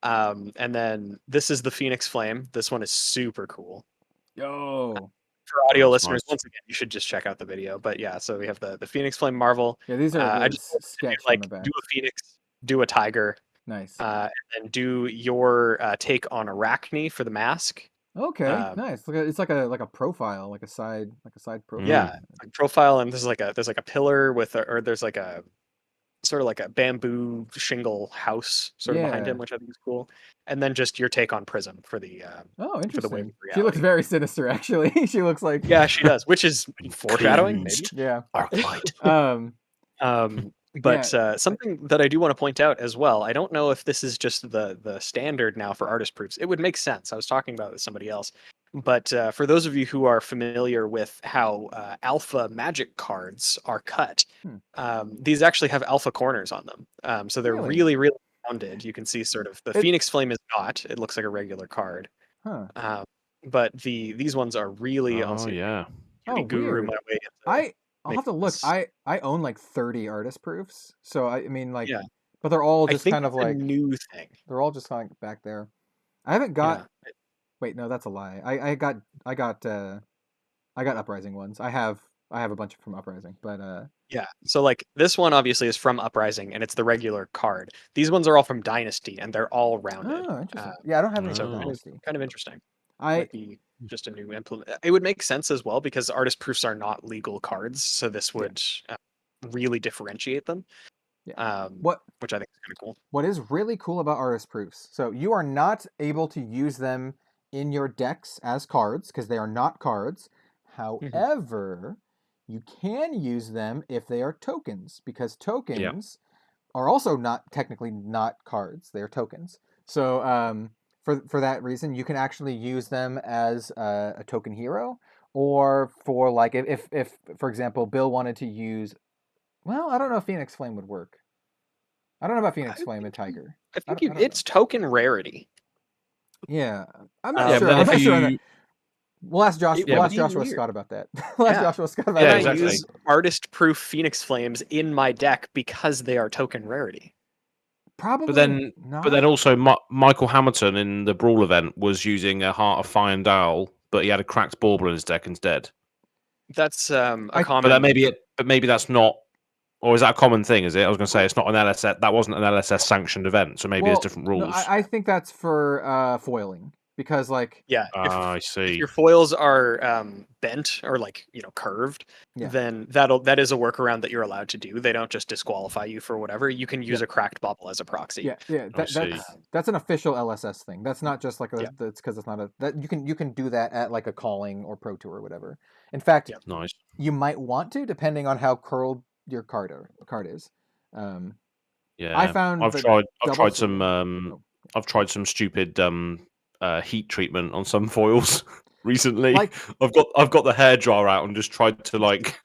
And then this is the Phoenix Flame. This one is super cool. Yo. For audio That's listeners, nice. once again, you should just check out the video. But yeah, so we have the Phoenix Flame Marvel. Yeah, these are I just wanted to do, sketched like on the back. do a Phoenix, do a Tiger, Nice. and then do your take on Arachne for the mask. Okay, nice. It's like a profile, like a side profile. Yeah, like profile, and there's like a pillar with or there's like a sort of like a bamboo shingle house sort of behind him, which I think is cool. And then just your take on Prism for the oh, interesting. for the Wave of She looks Reality. very sinister, actually. She looks like Yeah, she does, which is foreshadowing, maybe. Cleansed. Yeah. Arclight. But something that I do want to point out as well, I don't know if this is just the standard now for artist proofs. It would make sense. I was talking about it with somebody else. But for those of you who are familiar with how alpha magic cards are cut, these actually have alpha corners on them. So they're really, really rounded. You can see sort of the Phoenix Flame is not. It looks like a regular card. Huh. But these ones are really Oh yeah. guru weird. my way into I'll have to look. this. I own like 30 artist proofs, so I mean like, Yeah. but they're all I just think kind of it's a like new thing. they're all just kind of back there. I haven't got. Yeah. Wait, no, that's a lie. I got Uprising ones. I have a bunch from Uprising, but Yeah. So like this one obviously is from Uprising and it's the regular card. These ones are all from Dynasty and they're all rounded. oh, interesting. Yeah, I don't have any so from Dynasty. Kind of interesting. I Might be just a new implement. It would make sense as well because artist proofs are not legal cards, so this would really differentiate them. Yeah. Which I think is kind of cool. What is really cool about artist proofs? So you are not able to use them in your decks as cards because they are not cards. However, you can use them if they are tokens because tokens are also not technically not cards. They are tokens. So for that reason, you can actually use them as a token hero, or for like if for example Bill wanted to use. Well, I don't know if Phoenix Flame would work. I don't know about Phoenix Flame and Tiger. I think don't it's token rarity. Yeah, I'm not sure. But I'm then not sure on if that. We'll ask Josh. We'll ask Joshua weird. Scott about that. We'll ask Joshua Scott about Yeah, that. exactly. I use artist proof Phoenix Flames in my deck because they are token rarity. Probably. But then also Michael Hamilton in the Brawl event was using a Heart of Fire and Dowel, but he had a cracked bauble in his deck instead. That's a common. But that maybe that's not, or is that a common thing? Is it? I was going to say it's not an LSS. That wasn't an LSS sanctioned event, so maybe there's different rules. No, I think that's for foiling because like I see. If your foils are bent or like curved, then that is a workaround that you're allowed to do. They don't just disqualify you for whatever. You can use a cracked bubble as a proxy. Yeah. That's an official LSS thing. That's not just like that's because it's not a that you can do that at like a calling or pro tour or whatever. In fact, nice. You might want to depending on how curled your card is. I found I've tried some stupid heat treatment on some foils recently. Like, I've got the hair dryer out and just tried to like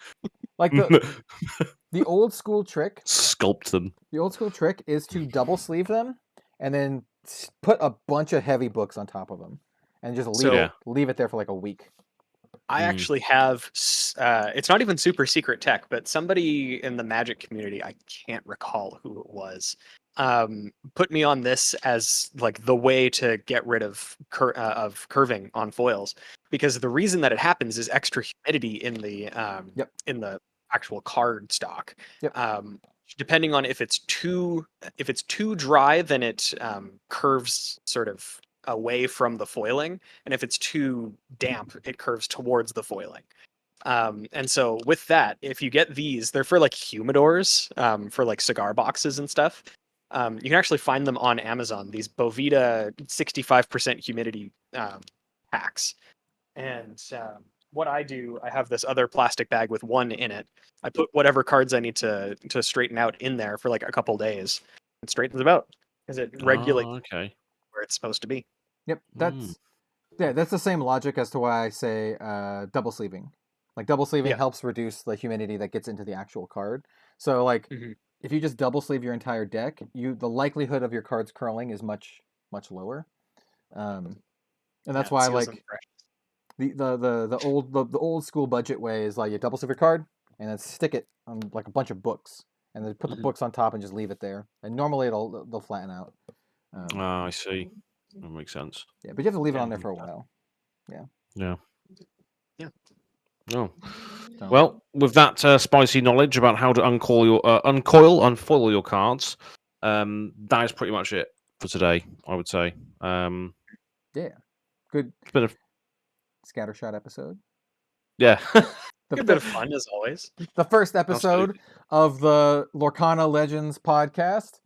the old school trick sculpt them. The old school trick is to double sleeve them and then put a bunch of heavy books on top of them and just leave it there for like a week. I actually have, it's not even super secret tech, but somebody in the Magic community, I can't recall who it was, put me on this as like the way to get rid of curving on foils, because the reason that it happens is extra humidity in the actual card stock. Depending on if it's too dry, then it curves sort of away from the foiling, and if it's too damp, it curves towards the foiling. And so with that, if you get these, they're for like humidors, for like cigar boxes and stuff. You can actually find them on Amazon, these Bovita 65% humidity packs. And what I do, I have this other plastic bag with one in it. I put whatever cards I need to straighten out in there for like a couple days. It straightens them out because it regulates where it's supposed to be. Yep, that's the same logic as to why I say double sleeving. Like double sleeving helps reduce the humidity that gets into the actual card. So like if you just double sleeve your entire deck, the likelihood of your cards curling is much lower. And that's why like the old school budget way is like you double sleeve your card and then stick it on like a bunch of books and then put the books on top and just leave it there. And normally they'll flatten out. I see. That makes sense. Yeah, but you have to leave it on there for a while. Yeah. Yeah. Yeah. Oh. So. Well, with that spicy knowledge about how to unfoil your cards, that is pretty much it for today, I would say. Yeah. Good. It's been a scattershot episode. Yeah. Good bit of fun as always. The first episode of the Lorcana Legends podcast.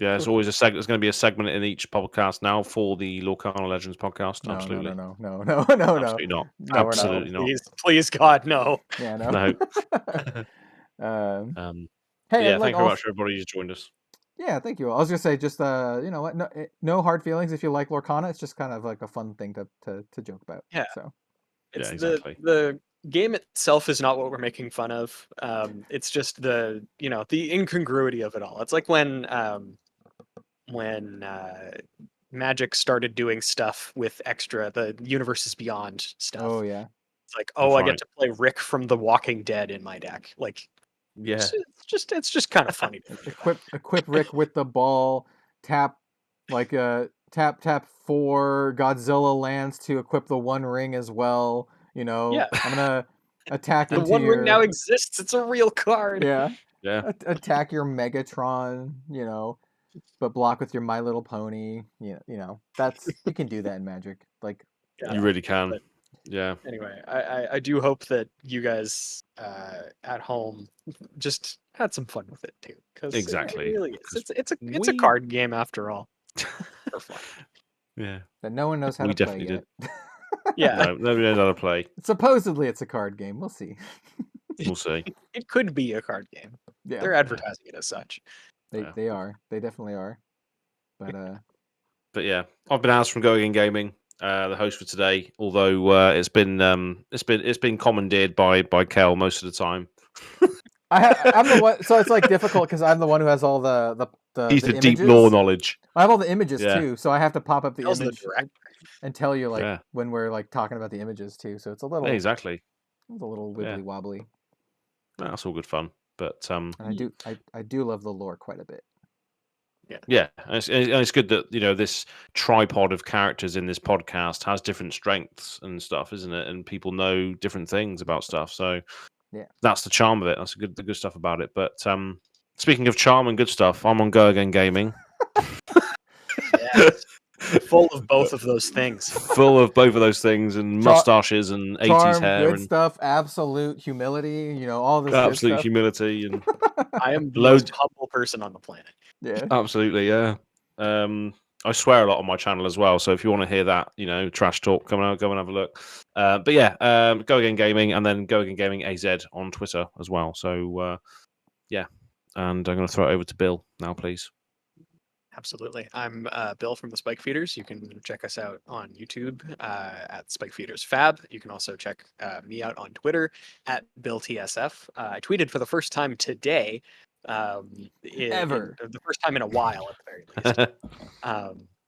Yeah, it's always there's going to be a segment in each podcast now for the Lorcana Legends podcast. Absolutely. No. Absolutely not. No, absolutely not. Please, God, no. Yeah, no. No. Hey, yeah, thank you very much, everybody who's joined us. Yeah, thank you. I was gonna say, just you know what? No hard feelings if you like Lorcana. It's just kind of like a fun thing to joke about. Yeah. So. It's exactly. the game itself is not what we're making fun of. It's just the incongruity of it all. It's like when Magic started doing stuff with the Universes Beyond stuff. Oh yeah. It's like, I get to play Rick from The Walking Dead in my deck. Like, yeah, it's just kind of funny. Equip Rick with the ball. Tap 4 Godzilla lands to equip the One Ring as well. You know, yeah. I'm gonna attack the One Ring now exists. It's a real card. Yeah. Yeah. Attack your Megatron. You know, but block with your My Little Pony. You know, you can do that in Magic. Like, you really can. But yeah. Anyway, I do hope that you guys at home just had some fun with it too. Because exactly. It really is. It's a card game after all. For fun. Yeah. That no one knows how to play yet. Yeah. No, nobody knows how to play. Supposedly it's a card game. We'll see. We'll see. It could be a card game. Yeah. They're advertising it as such. They are. They definitely are. But yeah, I've been asked from Goarin Gaming, the host for today. Although it's been commandeered by Kel most of the time. I'm the one, so it's like difficult because I'm the one who has all the He's the the deep images. lore knowledge. I have all the images too, so I have to pop up the Kel's image and tell you when we're like talking about the images too. So it's a little exactly. It's a little wibbly wobbly. That's all good fun, but and I do love the lore quite a bit. Yeah, and it's good that this tripod of characters in this podcast has different strengths and stuff, isn't it? And people know different things about stuff. So that's the charm of it. That's the good stuff about it. But speaking of charm and good stuff, I'm on Goarin Gaming. Full of both of those things. Full of both of those things and mustaches and 80s hair good stuff, absolute humility. All this absolute good stuff. humility and I am the most humble person on the planet. Yeah, absolutely. Yeah. I swear a lot on my channel as well. So if you want to hear that, trash talk, go and have a look. But yeah, Goarin Gaming and then Goarin Gaming AZ on Twitter as well. So yeah, and I'm going to throw it over to Bill now, please. Absolutely. I'm Bill from the Spike Feeders. You can check us out on YouTube at Spike Feeders Fab. You can also check me out on Twitter at BillTSF. I tweeted for the first time today. The first time in a while, at the very least.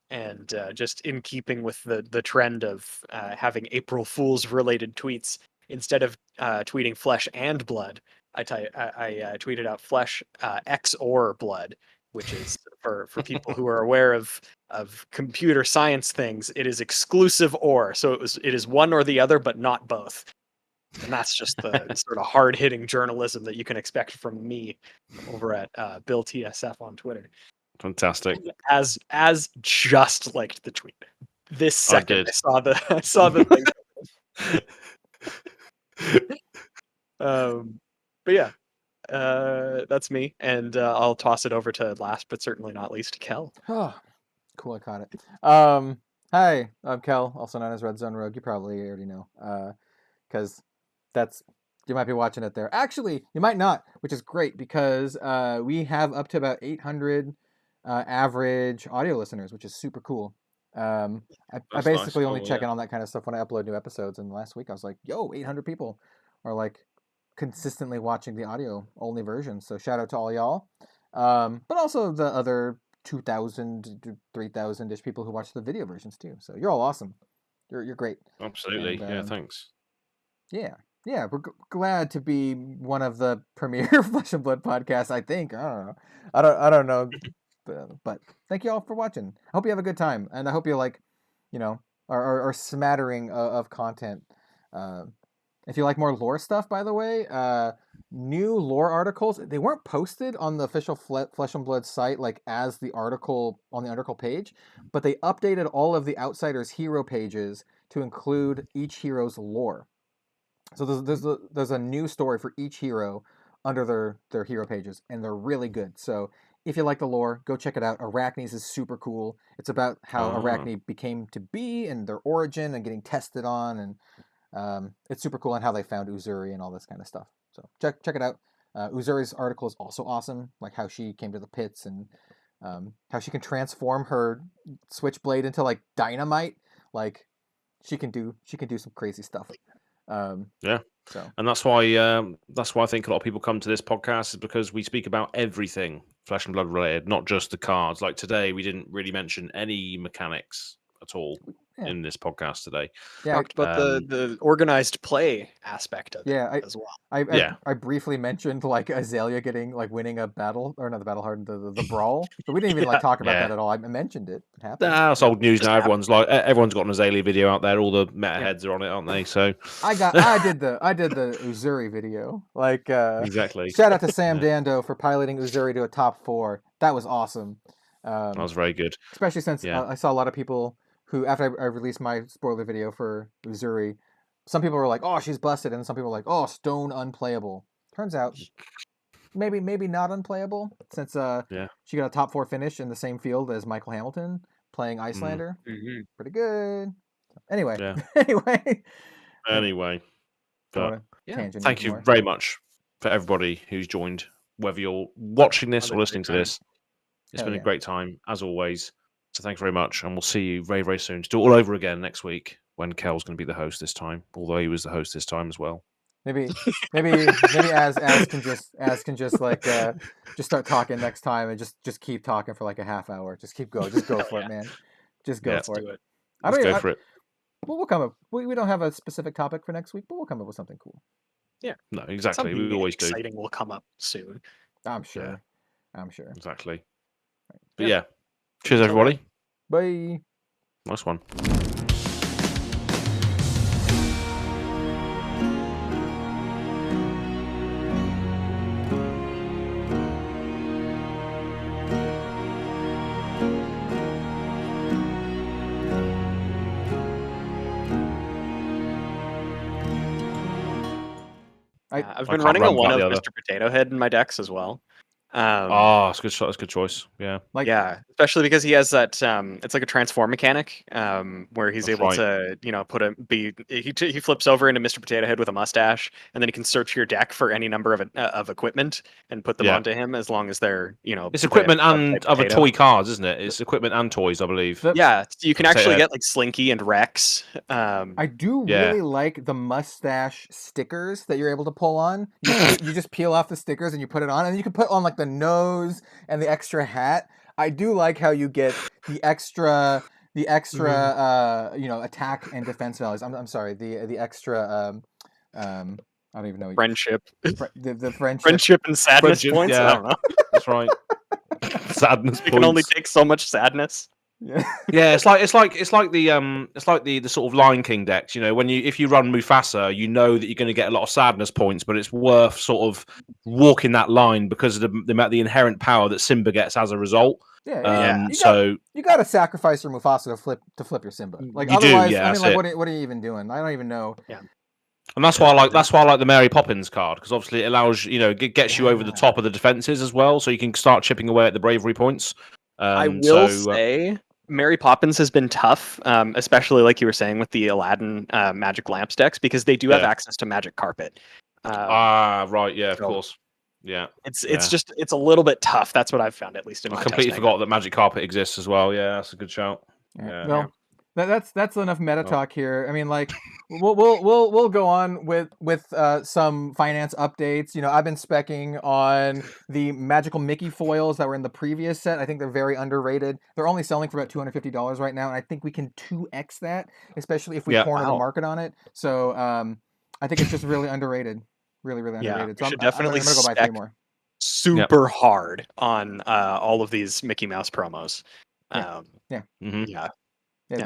And just in keeping with the trend of having April Fool's related tweets, instead of tweeting flesh and blood, I tweeted out flesh X or blood, which is for people who are aware of computer science things, it is exclusive or. So it is one or the other, but not both. And that's just the sort of hard-hitting journalism that you can expect from me over at Bill TSF on Twitter. Fantastic. As just liked the tweet. This second I saw the thing. But yeah. That's me, and I'll toss it over to last but certainly not least, Kel. Oh, cool, I caught it. Hi, I'm Kel, also known as Red Zone Rogue. You probably already know, because you might be watching it there. Actually, you might not, which is great because we have up to about 800 average audio listeners, which is super cool. I basically only check in on that kind of stuff when I upload new episodes, and last week I was like, yo, 800 people are like consistently watching the audio only version. So shout out to all y'all. But also the other 2,000 to 3,000-ish people who watch the video versions too. So you're all awesome. You're great. Absolutely. And, yeah, thanks. Yeah. Yeah, we're glad to be one of the premier Flesh and Blood podcasts, I think. I don't know. But thank you all for watching. I hope you have a good time. And I hope you like, our smattering of content. If you like more lore stuff, by the way, new lore articles, they weren't posted on the official Flesh and Blood site like as the article on the article page, but they updated all of the Outsiders hero pages to include each hero's lore. So there's a new story for each hero under their hero pages, and they're really good. So if you like the lore, go check it out. Arachnes is super cool. It's about how Arachne became to be and their origin and getting tested on, and it's super cool, and how they found Uzuri and all this kind of stuff. So check it out. Uzuri's article is also awesome, like how she came to the pits and how she can transform her switchblade into like dynamite. Like she can do some crazy stuff. Yeah. So. And that's why I think a lot of people come to this podcast, is because we speak about everything Flesh and Blood related, not just the cards. Like today, we didn't really mention any mechanics at all in this podcast today. Yeah, talked about the organized play aspect of it as well. I briefly mentioned like Azalea winning a battle, or not the battle hardened, the brawl. But we didn't even talk about that at all. I mentioned it. It happened. That's old news now. Everyone's got an Azalea video out there. All the meta heads are on it, aren't they? So I did the Uzuri video. Exactly. Shout out to Sam Dando for piloting Uzuri to a top 4. That was awesome. That was very good. Especially since I saw a lot of people who, after I released my spoiler video for Uzuri, some people were like, "Oh, she's busted," and some people were like, "Oh, stone unplayable." Turns out, maybe not unplayable, since she got a top 4 finish in the same field as Michael Hamilton playing Icelander. Mm-hmm. Pretty good. Anyway, anyway. But thank you more. very much for everybody who's joined, whether you're watching this or listening to this. It's been a great time, as always. So thanks very much, and we'll see you very, very soon to do it all over again next week, when Kel's going to be the host this time, although he was the host this time as well. Maybe Az can just start talking next time, and just keep talking for like a half hour. Just go for it, man. Just go for it. Let's go for it. We'll come up. We don't have a specific topic for next week, but we'll come up with something cool. Yeah. No, exactly. Something we always do. Exciting will come up soon. I'm sure. Exactly. But yeah. Cheers, everybody. Bye. Nice one. I've been running a one of Mr. Potato Head in my decks as well. It's good. That's a good choice. Yeah. Especially because he has that. It's like a transform mechanic, where he's able to, he flips over into Mr. Potato Head with a mustache, and then he can search your deck for any number of equipment and put them onto him, as long as they're, It's equipment and other toy cards, isn't it? It's equipment and toys, I believe. Yeah, so you can actually get like Slinky and Rex. I do really like the mustache stickers that you're able to pull on. You just peel off the stickers and you put it on, and you can put on like the nose and the extra hat. I do like how you get the extra attack and defense values. I'm sorry, the extra I don't even know. Friendship. The friendship. Friendship and sadness points. Yeah. I don't know. That's right. Sadness. You can only take so much sadness. Yeah, it's like the sort of Lion King decks. If you run Mufasa, you know that you're going to get a lot of sadness points, but it's worth sort of walking that line because of the inherent power that Simba gets as a result. Yeah. You got to sacrifice your Mufasa to flip your Simba. Like you otherwise, do, yeah, what are you even doing? I don't even know. Yeah. And that's why I like the Mary Poppins card, because obviously it allows gets you over the top of the defenses as well, so you can start chipping away at the bravery points. I will say, Mary Poppins has been tough, especially like you were saying with the Aladdin Magic Lamps decks, because they do have access to Magic Carpet. Right, yeah, of course. Yeah. It's a little bit tough. That's what I've found, at least in my I completely forgot that Magic Carpet exists as well. Yeah, that's a good shout. Yeah. That's enough meta talk here. I mean, like, we'll go on with some finance updates. You know, I've been specking on the magical Mickey foils that were in the previous set. I think they're very underrated. They're only selling for about $250 right now, and I think we can 2x that, especially if we corner the market on it. So I think it's just really underrated, really underrated. So we should definitely I'm gonna go buy 3 more. Super hard on all of these Mickey Mouse promos. Yeah,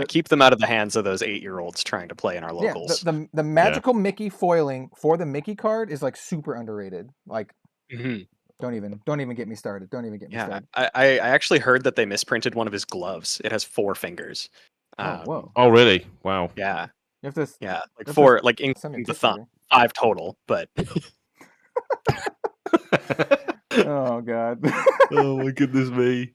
keep them out of the hands of those 8-year-olds trying to play in our locals. The magical Mickey foiling for the Mickey card is like super underrated. Like, don't even get me started. Don't even get me started. I actually heard that they misprinted one of his gloves. It has 4 fingers. Whoa! Oh, really? Wow. Yeah. You have to. Yeah, like 4, like in the thumb. 5 total, but. Oh God. Oh my goodness me.